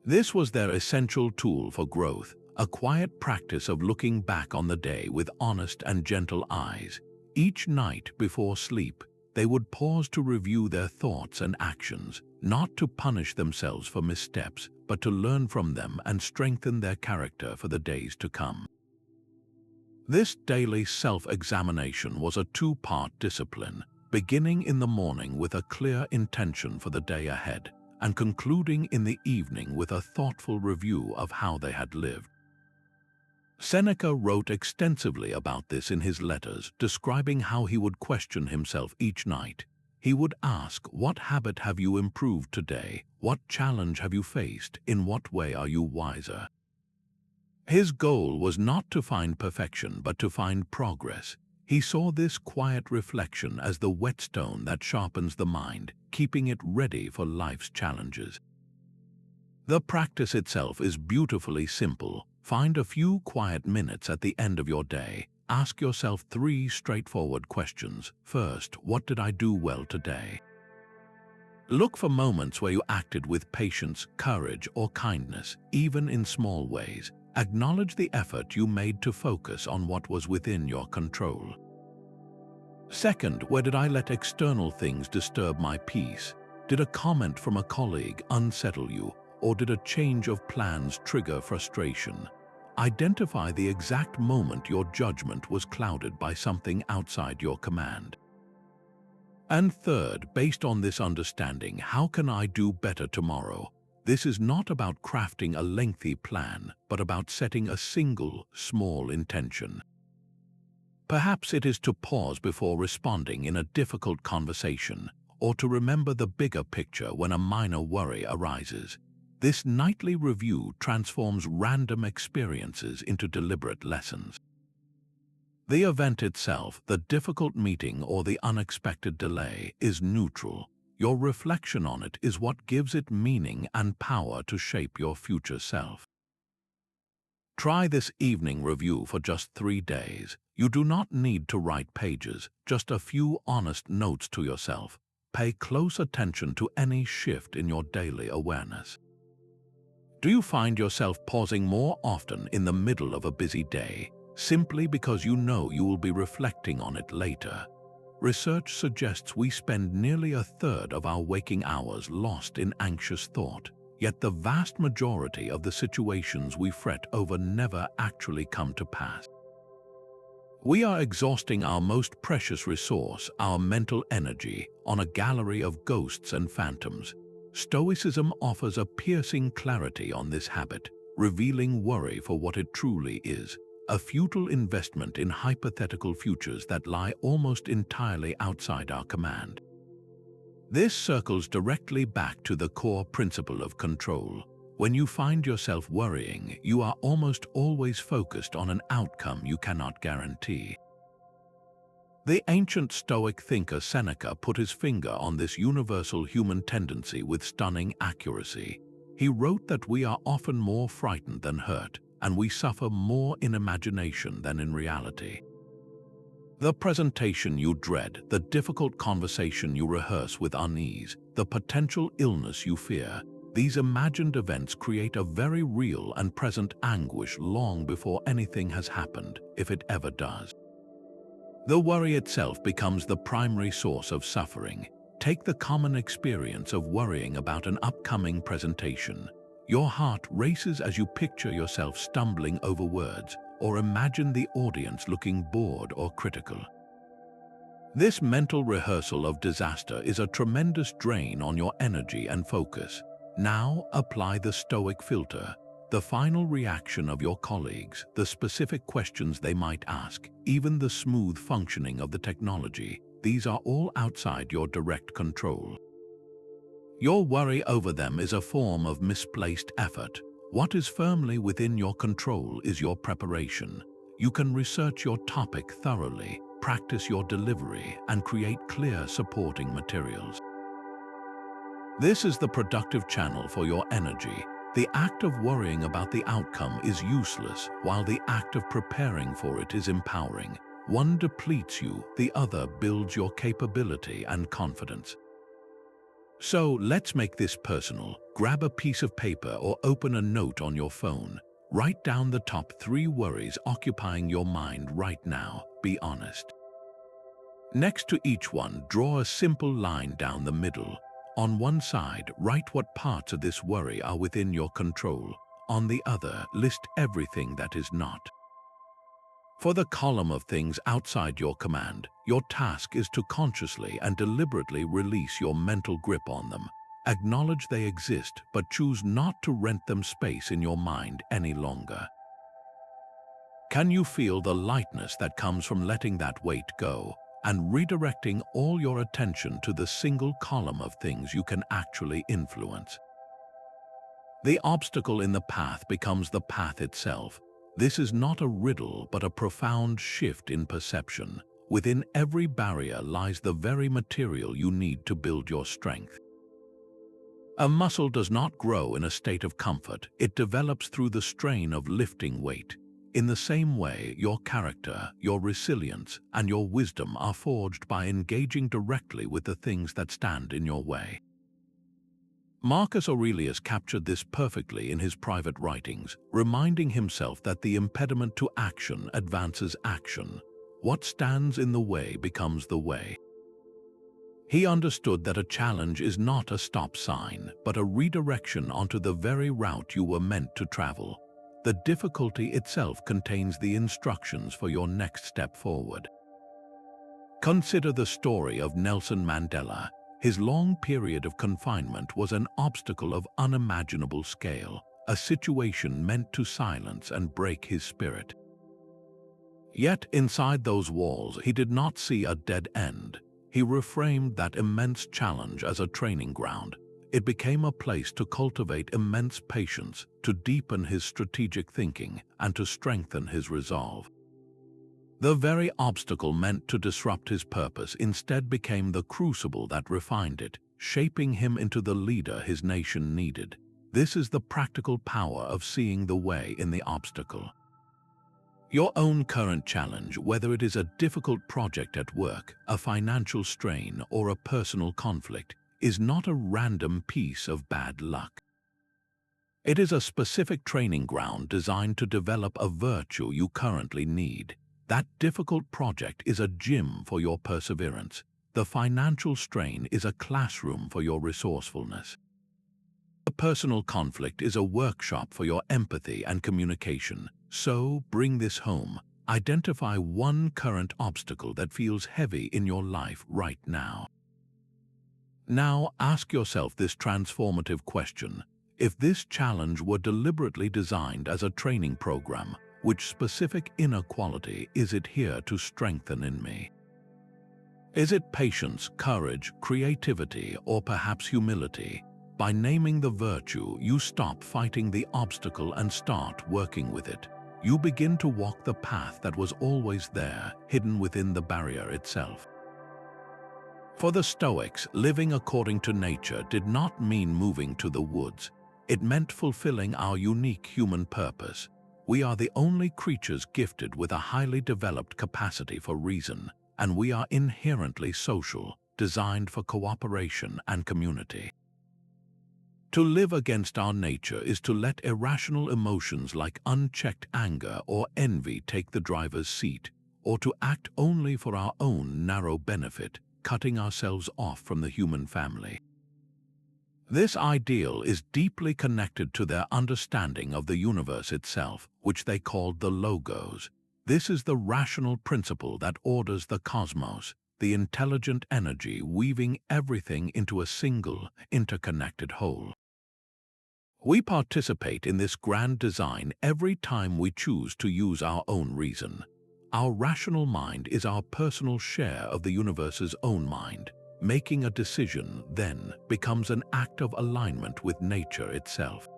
This was their essential tool for growth, a quiet practice of looking back on the day with honest and gentle eyes. Each night before sleep, they would pause to review their thoughts and actions, not to punish themselves for missteps, but to learn from them and strengthen their character for the days to come. This daily self-examination was a two-part discipline, beginning in the morning with a clear intention for the day ahead, and concluding in the evening with a thoughtful review of how they had lived. Seneca wrote extensively about this in his letters, describing how he would question himself each night. He would ask, what habit have you improved today? What challenge have you faced? In what way are you wiser? His goal was not to find perfection, but to find progress. He saw this quiet reflection as the whetstone that sharpens the mind, keeping it ready for life's challenges. The practice itself is beautifully simple. Find a few quiet minutes at the end of your day. Ask yourself 3 straightforward questions. First, what did I do well today? Look for moments where you acted with patience, courage, or kindness, even in small ways. Acknowledge the effort you made to focus on what was within your control. Second, where did I let external things disturb my peace? Did a comment from a colleague unsettle you, or did a change of plans trigger frustration? Identify the exact moment your judgment was clouded by something outside your command. And third, based on this understanding, how can I do better tomorrow? This is not about crafting a lengthy plan, but about setting a single, small intention. Perhaps it is to pause before responding in a difficult conversation, or to remember the bigger picture when a minor worry arises. This nightly review transforms random experiences into deliberate lessons. The event itself, the difficult meeting or the unexpected delay, is neutral. Your reflection on it is what gives it meaning and power to shape your future self. Try this evening review for just 3 days. You do not need to write pages, just a few honest notes to yourself. Pay close attention to any shift in your daily awareness. Do you find yourself pausing more often in the middle of a busy day, simply because you know you will be reflecting on it later? Research suggests we spend nearly a third of our waking hours lost in anxious thought, yet the vast majority of the situations we fret over never actually come to pass. We are exhausting our most precious resource, our mental energy, on a gallery of ghosts and phantoms. Stoicism offers a piercing clarity on this habit, revealing worry for what it truly is, a futile investment in hypothetical futures that lie almost entirely outside our command. This circles directly back to the core principle of control. When you find yourself worrying, you are almost always focused on an outcome you cannot guarantee. The ancient Stoic thinker Seneca put his finger on this universal human tendency with stunning accuracy. He wrote that we are often more frightened than hurt, and we suffer more in imagination than in reality. The presentation you dread, the difficult conversation you rehearse with unease, the potential illness you fear, these imagined events create a very real and present anguish long before anything has happened, if it ever does. The worry itself becomes the primary source of suffering. Take the common experience of worrying about an upcoming presentation. Your heart races as you picture yourself stumbling over words, or imagine the audience looking bored or critical. This mental rehearsal of disaster is a tremendous drain on your energy and focus. Now apply the Stoic filter. The final reaction of your colleagues, the specific questions they might ask, even the smooth functioning of the technology, these are all outside your direct control. Your worry over them is a form of misplaced effort. What is firmly within your control is your preparation. You can research your topic thoroughly, practice your delivery, and create clear supporting materials. This is the productive channel for your energy. The act of worrying about the outcome is useless, while the act of preparing for it is empowering. One depletes you, the other builds your capability and confidence. So let's make this personal. Grab a piece of paper or open a note on your phone. Write down the top 3 worries occupying your mind right now. Be honest. Next to each one, draw a simple line down the middle. On one side, write what parts of this worry are within your control. On the other, list everything that is not. For the column of things outside your command, your task is to consciously and deliberately release your mental grip on them. Acknowledge they exist, but choose not to rent them space in your mind any longer. Can you feel the lightness that comes from letting that weight go and redirecting all your attention to the single column of things you can actually influence? The obstacle in the path becomes the path itself. This is not a riddle, but a profound shift in perception. Within every barrier lies the very material you need to build your strength. A muscle does not grow in a state of comfort, it develops through the strain of lifting weight. In the same way, your character, your resilience, and your wisdom are forged by engaging directly with the things that stand in your way. Marcus Aurelius captured this perfectly in his private writings, reminding himself that the impediment to action advances action. What stands in the way becomes the way. He understood that a challenge is not a stop sign, but a redirection onto the very route you were meant to travel. The difficulty itself contains the instructions for your next step forward. Consider the story of Nelson Mandela. His long period of confinement was an obstacle of unimaginable scale, a situation meant to silence and break his spirit. Yet inside those walls, he did not see a dead end. He reframed that immense challenge as a training ground. It became a place to cultivate immense patience, to deepen his strategic thinking, and to strengthen his resolve. The very obstacle meant to disrupt his purpose instead became the crucible that refined it, shaping him into the leader his nation needed. This is the practical power of seeing the way in the obstacle. Your own current challenge, whether it is a difficult project at work, a financial strain, or a personal conflict, is not a random piece of bad luck. It is a specific training ground designed to develop a virtue you currently need. That difficult project is a gym for your perseverance. The financial strain is a classroom for your resourcefulness. The personal conflict is a workshop for your empathy and communication. So, bring this home. Identify one current obstacle that feels heavy in your life right now. Now, ask yourself this transformative question. If this challenge were deliberately designed as a training program, which specific inner quality is it here to strengthen in me? Is it patience, courage, creativity, or perhaps humility? By naming the virtue, you stop fighting the obstacle and start working with it. You begin to walk the path that was always there, hidden within the barrier itself. For the Stoics, living according to nature did not mean moving to the woods. It meant fulfilling our unique human purpose. We are the only creatures gifted with a highly developed capacity for reason, and we are inherently social, designed for cooperation and community. To live against our nature is to let irrational emotions like unchecked anger or envy take the driver's seat, or to act only for our own narrow benefit, cutting ourselves off from the human family. This ideal is deeply connected to their understanding of the universe itself, which they called the Logos. This is the rational principle that orders the cosmos, the intelligent energy weaving everything into a single, interconnected whole. We participate in this grand design every time we choose to use our own reason. Our rational mind is our personal share of the universe's own mind. Making a decision, then, becomes an act of alignment with nature itself.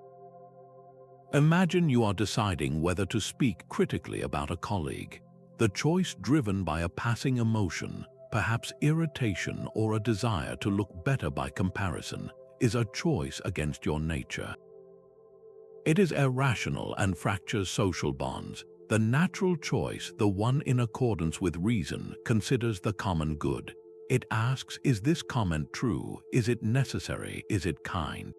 Imagine you are deciding whether to speak critically about a colleague. The choice driven by a passing emotion, perhaps irritation or a desire to look better by comparison, is a choice against your nature. It is irrational and fractures social bonds. The natural choice, the one in accordance with reason, considers the common good. It asks, is this comment true? Is it necessary? Is it kind?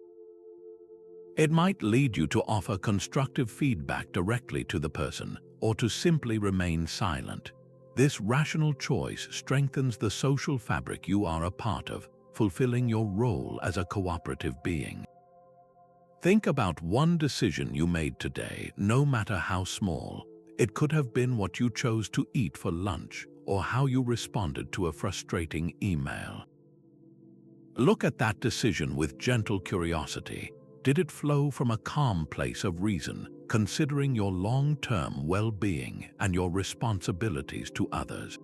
It might lead you to offer constructive feedback directly to the person, or to simply remain silent. This rational choice strengthens the social fabric you are a part of, fulfilling your role as a cooperative being. Think about one decision you made today, no matter how small. It could have been what you chose to eat for lunch, or how you responded to a frustrating email. Look at that decision with gentle curiosity. Did it flow from a calm place of reason, considering your long-term well-being and your responsibilities to others?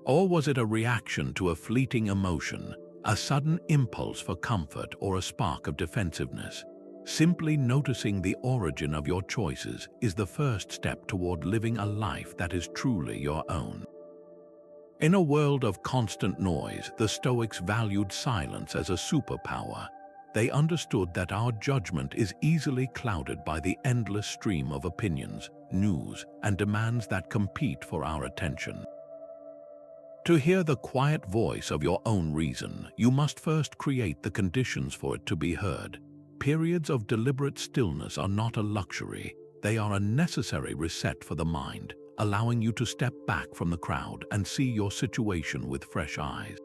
Or was it a reaction to a fleeting emotion, a sudden impulse for comfort or a spark of defensiveness? Simply noticing the origin of your choices is the first step toward living a life that is truly your own. In a world of constant noise, the Stoics valued silence as a superpower. they understood that our judgment is easily clouded by the endless stream of opinions, news, and demands that compete for our attention. To hear the quiet voice of your own reason, you must first create the conditions for it to be heard. Periods of deliberate stillness are not a luxury, they are a necessary reset for the mind, allowing you to step back from the crowd and see your situation with fresh eyes.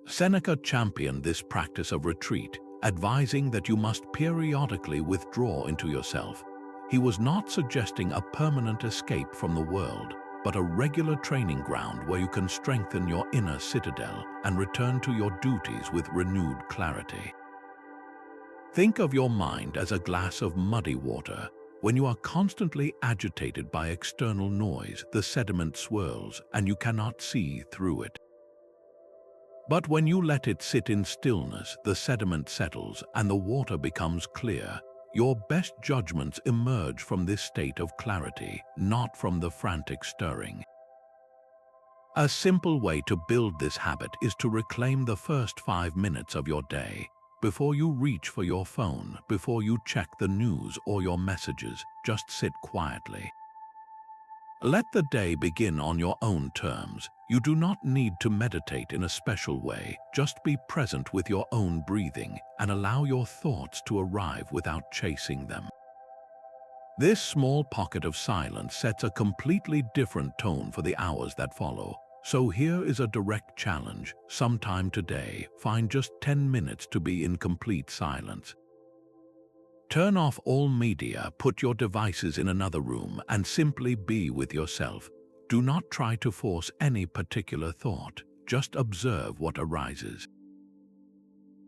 Seneca championed this practice of retreat, advising that you must periodically withdraw into yourself. He was not suggesting a permanent escape from the world, but a regular training ground where you can strengthen your inner citadel and return to your duties with renewed clarity. Think of your mind as a glass of muddy water. When you are constantly agitated by external noise, the sediment swirls and you cannot see through it. But when you let it sit in stillness, the sediment settles and the water becomes clear. Your best judgments emerge from this state of clarity, not from the frantic stirring. A simple way to build this habit is to reclaim the first 5 minutes of your day. Before you reach for your phone, before you check the news or your messages, just sit quietly. Let the day begin on your own terms. You do not need to meditate in a special way. Just be present with your own breathing and allow your thoughts to arrive without chasing them. This small pocket of silence sets a completely different tone for the hours that follow. So here is a direct challenge. Sometime today, find just 10 minutes to be in complete silence. Turn off all media, put your devices in another room, and simply be with yourself. Do not try to force any particular thought. Just observe what arises.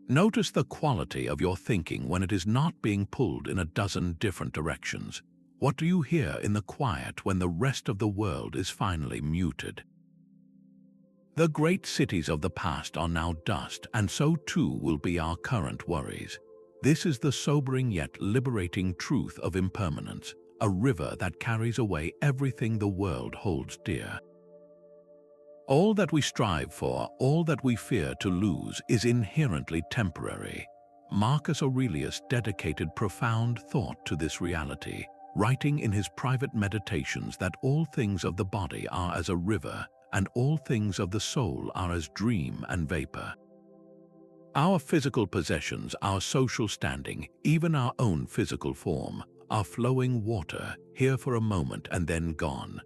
Notice the quality of your thinking when it is not being pulled in a dozen different directions. What do you hear in the quiet when the rest of the world is finally muted? The great cities of the past are now dust, and so too will be our current worries. This is the sobering yet liberating truth of impermanence, a river that carries away everything the world holds dear. All that we strive for, all that we fear to lose, is inherently temporary. Marcus Aurelius dedicated profound thought to this reality, writing in his private meditations that all things of the body are as a river, and all things of the soul are as dream and vapor. Our physical possessions, our social standing, even our own physical form, are flowing water, here for a moment and then gone.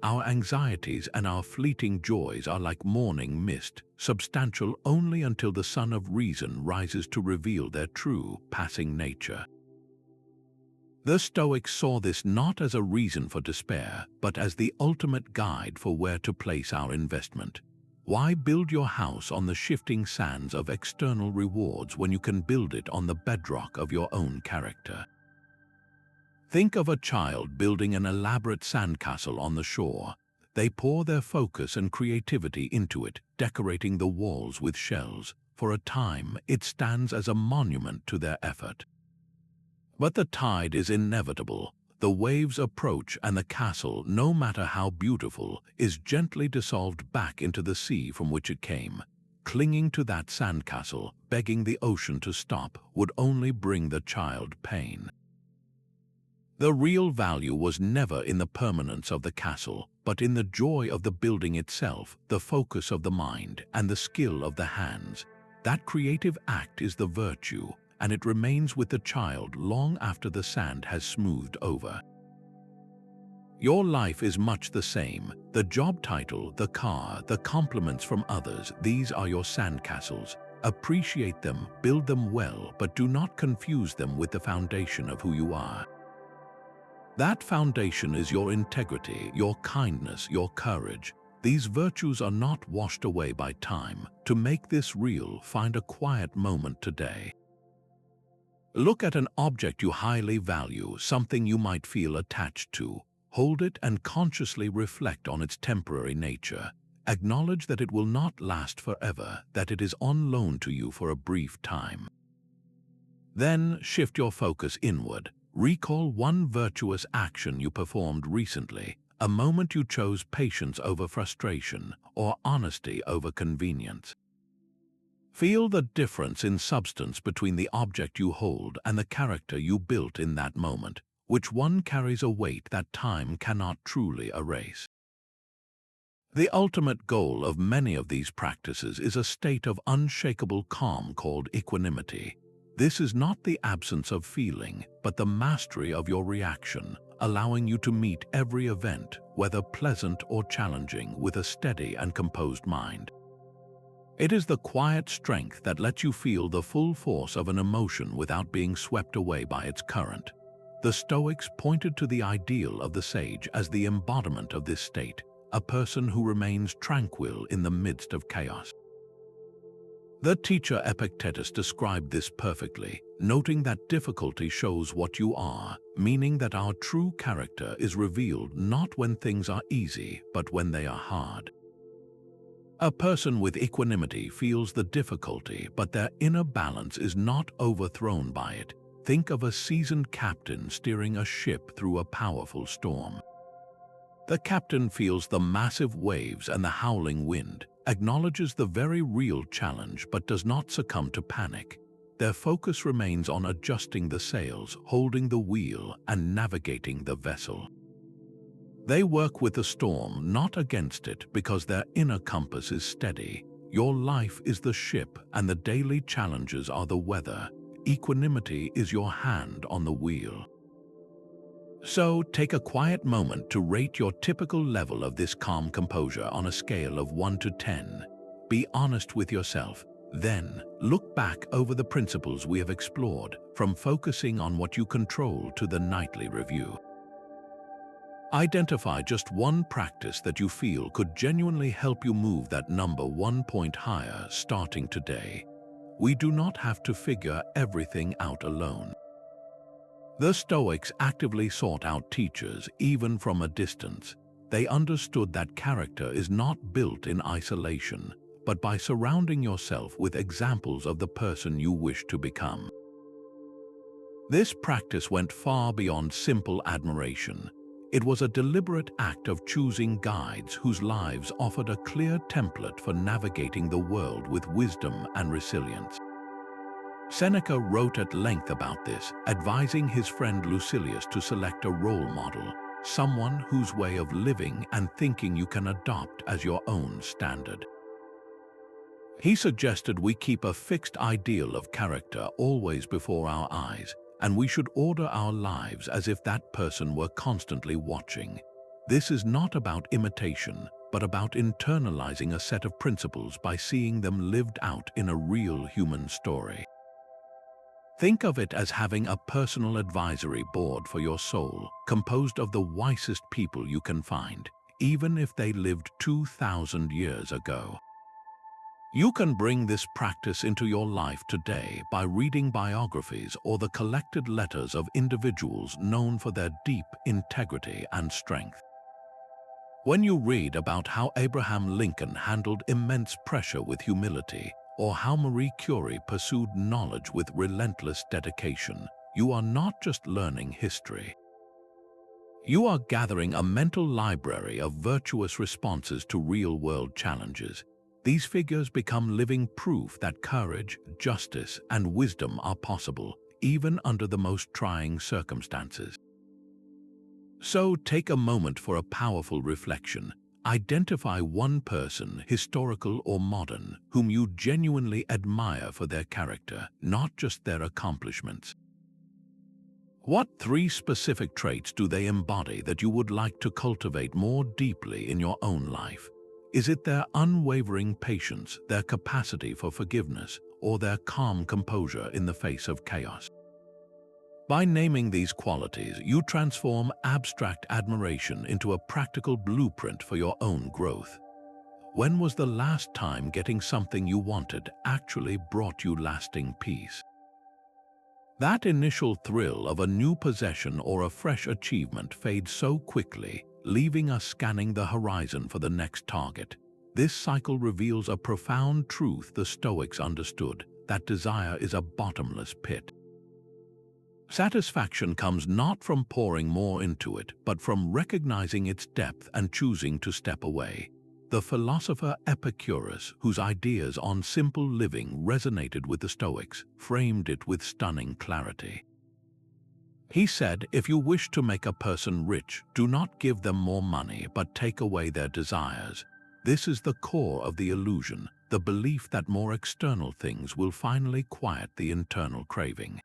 Our anxieties and our fleeting joys are like morning mist, substantial only until the sun of reason rises to reveal their true, passing nature. The Stoics saw this not as a reason for despair, but as the ultimate guide for where to place our investment. Why build your house on the shifting sands of external rewards when you can build it on the bedrock of your own character? Think of a child building an elaborate sandcastle on the shore. They pour their focus and creativity into it, decorating the walls with shells. For a time, it stands as a monument to their effort. But the tide is inevitable. The waves approach and the castle, no matter how beautiful, is gently dissolved back into the sea from which it came. Clinging to that sandcastle, begging the ocean to stop, would only bring the child pain. The real value was never in the permanence of the castle, but in the joy of the building itself, the focus of the mind, and the skill of the hands. That creative act is the virtue, and it remains with the child long after the sand has smoothed over. Your life is much the same. The job title, the car, the compliments from others, these are your sandcastles. Appreciate them, build them well, but do not confuse them with the foundation of who you are. That foundation is your integrity, your kindness, your courage. These virtues are not washed away by time. To make this real, find a quiet moment today. Look at an object you highly value, something you might feel attached to. Hold it and consciously reflect on its temporary nature. Acknowledge that it will not last forever, that it is on loan to you for a brief time. Then shift your focus inward. Recall one virtuous action you performed recently, a moment you chose patience over frustration or honesty over convenience. Feel the difference in substance between the object you hold and the character you built in that moment, which one carries a weight that time cannot truly erase. The ultimate goal of many of these practices is a state of unshakable calm called equanimity. This is not the absence of feeling, but the mastery of your reaction, allowing you to meet every event, whether pleasant or challenging, with a steady and composed mind. It is the quiet strength that lets you feel the full force of an emotion without being swept away by its current. The Stoics pointed to the ideal of the sage as the embodiment of this state, a person who remains tranquil in the midst of chaos. The teacher Epictetus described this perfectly, noting that difficulty shows what you are, meaning that our true character is revealed not when things are easy, but when they are hard. A person with equanimity feels the difficulty, but their inner balance is not overthrown by it. Think of a seasoned captain steering a ship through a powerful storm. The captain feels the massive waves and the howling wind, acknowledges the very real challenge but does not succumb to panic. Their focus remains on adjusting the sails, holding the wheel, and navigating the vessel. They work with the storm, not against it, because their inner compass is steady. Your life is the ship, and the daily challenges are the weather. Equanimity is your hand on the wheel. So, take a quiet moment to rate your typical level of this calm composure on a scale of 1 to 10. Be honest with yourself. Then, look back over the principles we have explored, from focusing on what you control to the nightly review. Identify just one practice that you feel could genuinely help you move that number 1 point higher starting today. We do not have to figure everything out alone. The Stoics actively sought out teachers, even from a distance. They understood that character is not built in isolation, but by surrounding yourself with examples of the person you wish to become. This practice went far beyond simple admiration. It was a deliberate act of choosing guides whose lives offered a clear template for navigating the world with wisdom and resilience. Seneca wrote at length about this, advising his friend Lucilius to select a role model, someone whose way of living and thinking you can adopt as your own standard. He suggested we keep a fixed ideal of character always before our eyes, and we should order our lives as if that person were constantly watching. This is not about imitation, but about internalizing a set of principles by seeing them lived out in a real human story. Think of it as having a personal advisory board for your soul, composed of the wisest people you can find, even if they lived 2,000 years ago. You can bring this practice into your life today by reading biographies or the collected letters of individuals known for their deep integrity and strength. When you read about how Abraham Lincoln handled immense pressure with humility, or how Marie Curie pursued knowledge with relentless dedication, you are not just learning history. You are gathering a mental library of virtuous responses to real-world challenges. These figures become living proof that courage, justice, and wisdom are possible, even under the most trying circumstances. So take a moment for a powerful reflection. Identify one person, historical or modern, whom you genuinely admire for their character, not just their accomplishments. What 3 specific traits do they embody that you would like to cultivate more deeply in your own life? Is it their unwavering patience, their capacity for forgiveness, or their calm composure in the face of chaos? By naming these qualities, you transform abstract admiration into a practical blueprint for your own growth. When was the last time getting something you wanted actually brought you lasting peace? That initial thrill of a new possession or a fresh achievement fades so quickly, leaving us scanning the horizon for the next target. This cycle reveals a profound truth the Stoics understood, that desire is a bottomless pit. Satisfaction comes not from pouring more into it, but from recognizing its depth and choosing to step away. The philosopher Epictetus, whose ideas on simple living resonated with the Stoics, framed it with stunning clarity. He said, "If you wish to make a person rich, do not give them more money, but take away their desires. This is the core of the illusion, the belief that more external things will finally quiet the internal craving.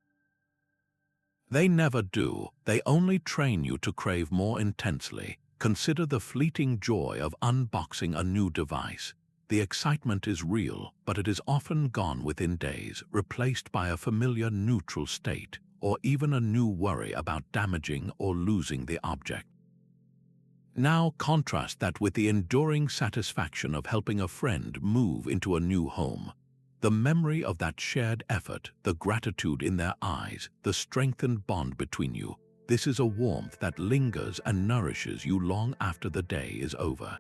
They never do, they only train you to crave more intensely. Consider the fleeting joy of unboxing a new device. The excitement is real, but it is often gone within days, replaced by a familiar neutral state, or even a new worry about damaging or losing the object. Now contrast that with the enduring satisfaction of helping a friend move into a new home. The memory of that shared effort, the gratitude in their eyes, the strengthened bond between you. This is a warmth that lingers and nourishes you long after the day is over.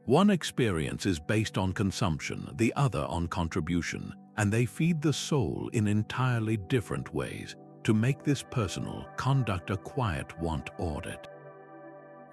One experience is based on consumption, the other on contribution, and they feed the soul in entirely different ways. To make this personal, conduct a quiet want audit.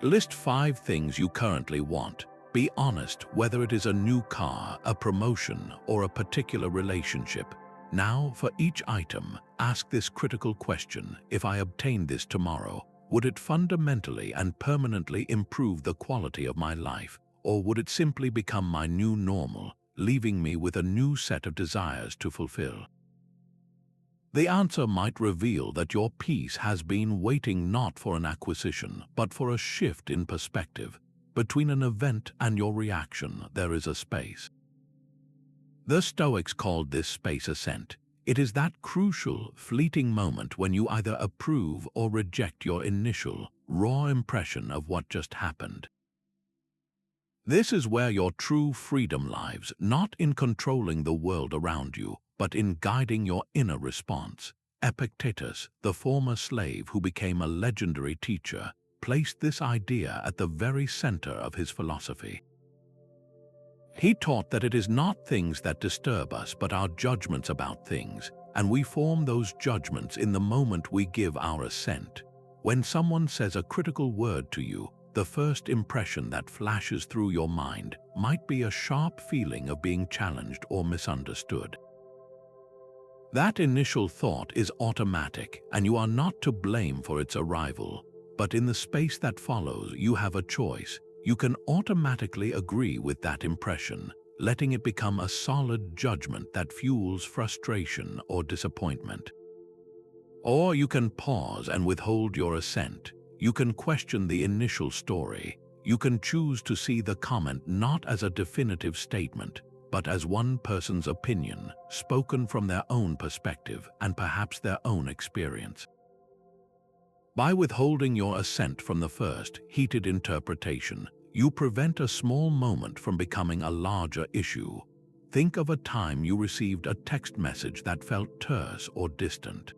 List 5 things you currently want. Be honest whether it is a new car, a promotion, or a particular relationship. Now, for each item, ask this critical question: if I obtained this tomorrow, would it fundamentally and permanently improve the quality of my life, or would it simply become my new normal, leaving me with a new set of desires to fulfill? The answer might reveal that your peace has been waiting not for an acquisition, but for a shift in perspective. Between an event and your reaction, there is a space. The Stoics called this space assent. It is that crucial, fleeting moment when you either approve or reject your initial, raw impression of what just happened. This is where your true freedom lies, not in controlling the world around you, but in guiding your inner response. Epictetus, the former slave who became a legendary teacher, placed this idea at the very center of his philosophy. He taught that it is not things that disturb us, but our judgments about things, and we form those judgments in the moment we give our assent. When someone says a critical word to you, the first impression that flashes through your mind might be a sharp feeling of being challenged or misunderstood. That initial thought is automatic, and you are not to blame for its arrival. But in the space that follows, you have a choice. You can automatically agree with that impression, letting it become a solid judgment that fuels frustration or disappointment. Or you can pause and withhold your assent. You can question the initial story. You can choose to see the comment not as a definitive statement, but as one person's opinion, spoken from their own perspective and perhaps their own experience. By withholding your assent from the first, heated interpretation, you prevent a small moment from becoming a larger issue. Think of a time you received a text message that felt terse or distant.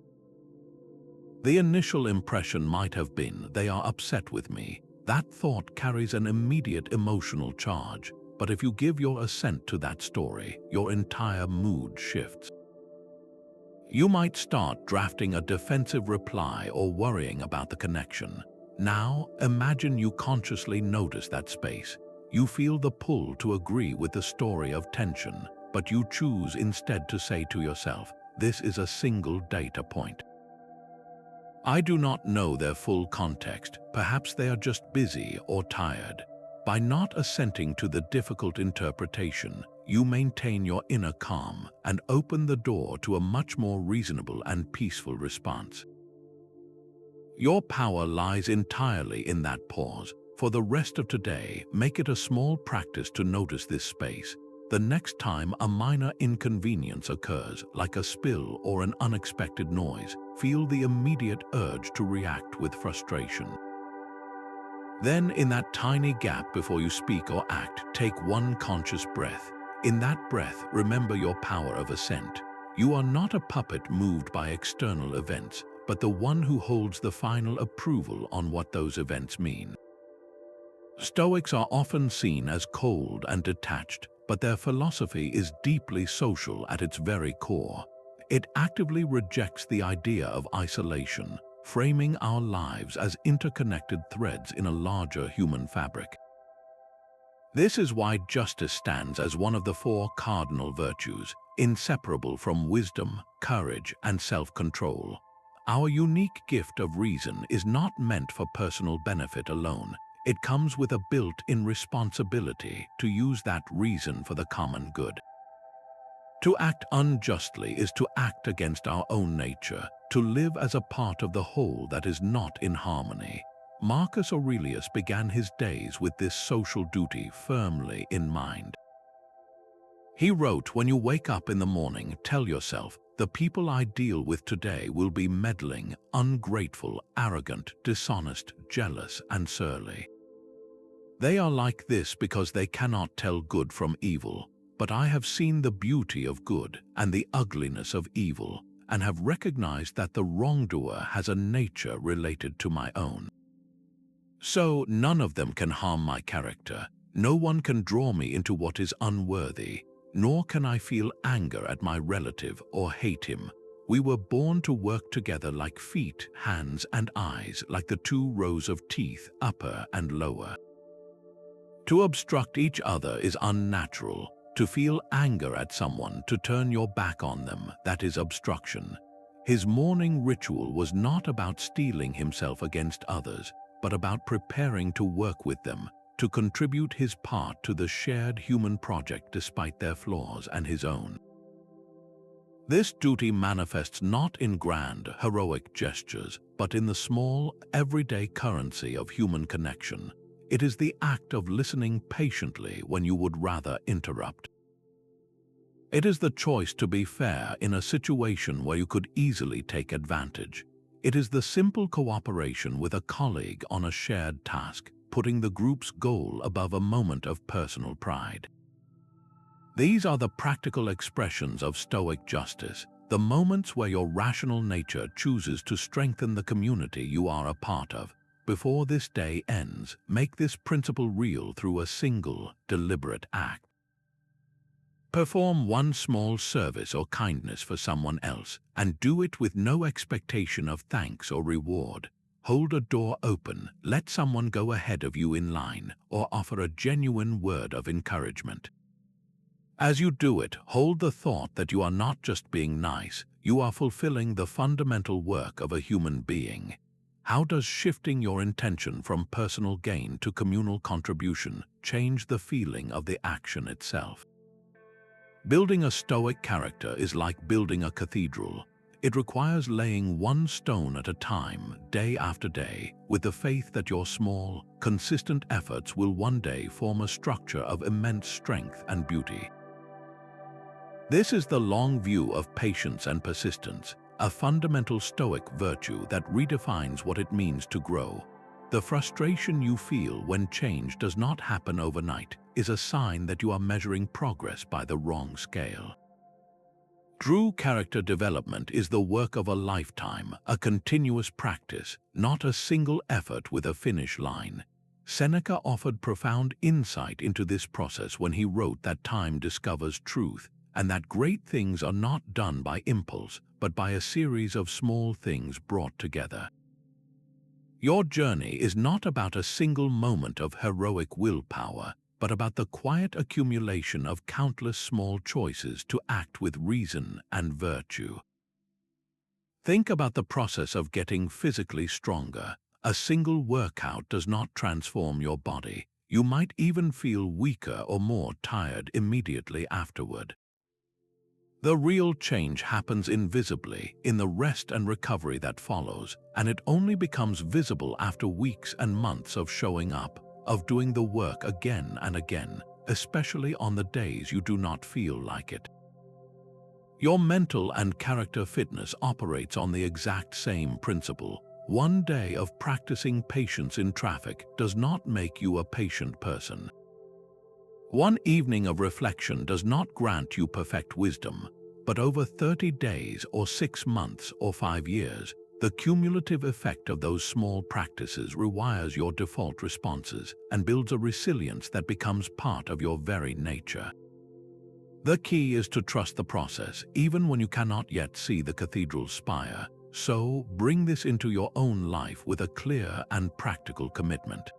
The initial impression might have been, "They are upset with me." That thought carries an immediate emotional charge, but if you give your assent to that story, your entire mood shifts. You might start drafting a defensive reply or worrying about the connection. Now, imagine you consciously notice that space. You feel the pull to agree with the story of tension, but you choose instead to say to yourself, "This is a single data point. I do not know their full context. Perhaps they are just busy or tired." By not assenting to the difficult interpretation, you maintain your inner calm and open the door to a much more reasonable and peaceful response. Your power lies entirely in that pause. For the rest of today, make it a small practice to notice this space. The next time a minor inconvenience occurs, like a spill or an unexpected noise, feel the immediate urge to react with frustration. Then, in that tiny gap before you speak or act, take one conscious breath. In that breath, remember your power of assent. You are not a puppet moved by external events, but the one who holds the final approval on what those events mean. Stoics are often seen as cold and detached, but their philosophy is deeply social at its very core. It actively rejects the idea of isolation, framing our lives as interconnected threads in a larger human fabric. This is why justice stands as one of the four cardinal virtues, inseparable from wisdom, courage, and self-control. Our unique gift of reason is not meant for personal benefit alone. It comes with a built-in responsibility to use that reason for the common good. To act unjustly is to act against our own nature, to live as a part of the whole that is not in harmony. Marcus Aurelius began his days with this social duty firmly in mind. He wrote, "When you wake up in the morning, tell yourself, the people I deal with today will be meddling, ungrateful, arrogant, dishonest, jealous, and surly. They are like this because they cannot tell good from evil. But I have seen the beauty of good and the ugliness of evil, and have recognized that the wrongdoer has a nature related to my own. So none of them can harm my character. No one can draw me into what is unworthy, nor can I feel anger at my relative or hate him. We were born to work together like feet, hands, and eyes, like the two rows of teeth, upper and lower. To obstruct each other is unnatural. To feel anger at someone, to turn your back on them, that is obstruction." His morning ritual was not about steeling himself against others, but about preparing to work with them, to contribute his part to the shared human project despite their flaws and his own. This duty manifests not in grand, heroic gestures, but in the small, everyday currency of human connection. It is the act of listening patiently when you would rather interrupt. It is the choice to be fair in a situation where you could easily take advantage. It is the simple cooperation with a colleague on a shared task, putting the group's goal above a moment of personal pride. These are the practical expressions of Stoic justice, the moments where your rational nature chooses to strengthen the community you are a part of. Before this day ends, make this principle real through a single, deliberate act. Perform one small service or kindness for someone else, and do it with no expectation of thanks or reward. Hold a door open, let someone go ahead of you in line, or offer a genuine word of encouragement. As you do it, hold the thought that you are not just being nice, you are fulfilling the fundamental work of a human being. How does shifting your intention from personal gain to communal contribution change the feeling of the action itself? Building a Stoic character is like building a cathedral. It requires laying one stone at a time, day after day, with the faith that your small, consistent efforts will one day form a structure of immense strength and beauty. This is the long view of patience and persistence, a fundamental Stoic virtue that redefines what it means to grow. The frustration you feel when change does not happen overnight is a sign that you are measuring progress by the wrong scale. True character development is the work of a lifetime, a continuous practice, not a single effort with a finish line. Seneca offered profound insight into this process when he wrote that time discovers truth, and that great things are not done by impulse, but by a series of small things brought together. Your journey is not about a single moment of heroic willpower, but about the quiet accumulation of countless small choices to act with reason and virtue. Think about the process of getting physically stronger. A single workout does not transform your body. You might even feel weaker or more tired immediately afterward. The real change happens invisibly in the rest and recovery that follows, and it only becomes visible after weeks and months of showing up, of doing the work again and again, especially on the days you do not feel like it. Your mental and character fitness operates on the exact same principle. One day of practicing patience in traffic does not make you a patient person. One evening of reflection does not grant you perfect wisdom, but over 30 days or 6 months or 5 years, the cumulative effect of those small practices rewires your default responses and builds a resilience that becomes part of your very nature. The key is to trust the process, even when you cannot yet see the cathedral's spire. So, bring this into your own life with a clear and practical commitment.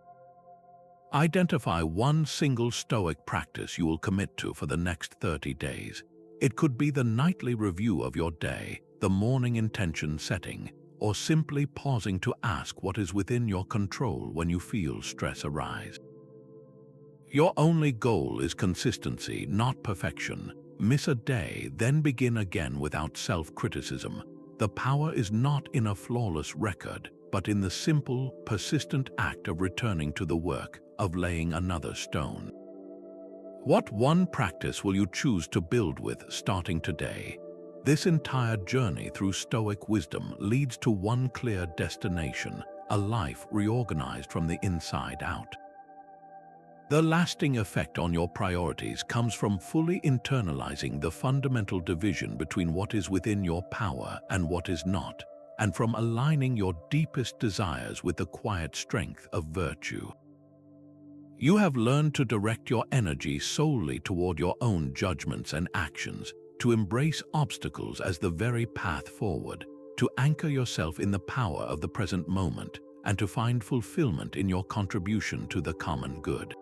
Identify one single Stoic practice you will commit to for the next 30 days. It could be the nightly review of your day, the morning intention setting, or simply pausing to ask what is within your control when you feel stress arise. Your only goal is consistency, not perfection. Miss a day, then begin again without self-criticism. The power is not in a flawless record, but in the simple, persistent act of returning to the work, of laying another stone. What one practice will you choose to build with starting today? This entire journey through Stoic wisdom leads to one clear destination, a life reorganized from the inside out. The lasting effect on your priorities comes from fully internalizing the fundamental division between what is within your power and what is not, and from aligning your deepest desires with the quiet strength of virtue. You have learned to direct your energy solely toward your own judgments and actions, to embrace obstacles as the very path forward, to anchor yourself in the power of the present moment, and to find fulfillment in your contribution to the common good.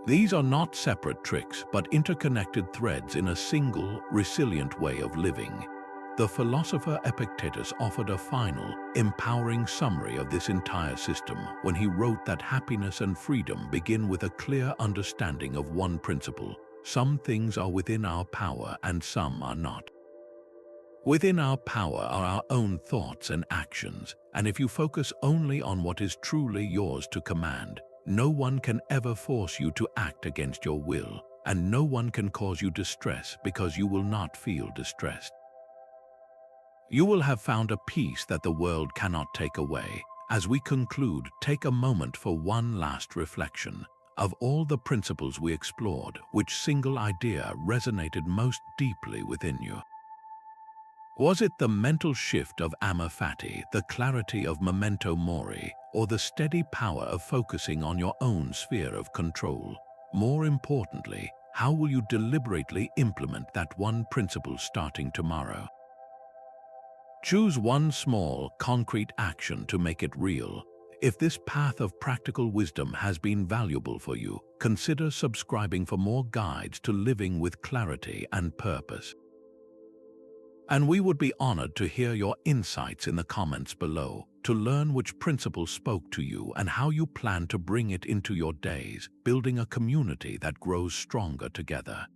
These are not separate tricks, but interconnected threads in a single, resilient way of living. The philosopher Epictetus offered a final, empowering summary of this entire system when he wrote that happiness and freedom begin with a clear understanding of one principle: some things are within our power and some are not. Within our power are our own thoughts and actions, and if you focus only on what is truly yours to command, no one can ever force you to act against your will, and no one can cause you distress because you will not feel distressed. You will have found a peace that the world cannot take away. As we conclude, take a moment for one last reflection. Of all the principles we explored, which single idea resonated most deeply within you? Was it the mental shift of Amor, Fati, the clarity of Memento, Mori, or the steady power of focusing on your own sphere of control? More importantly, how will you deliberately implement that one principle starting tomorrow? Choose one small, concrete action to make it real. If this path of practical wisdom has been valuable for you, consider subscribing for more guides to living with clarity and purpose. And we would be honored to hear your insights in the comments below, to learn which principle spoke to you and how you plan to bring it into your days, building a community that grows stronger together.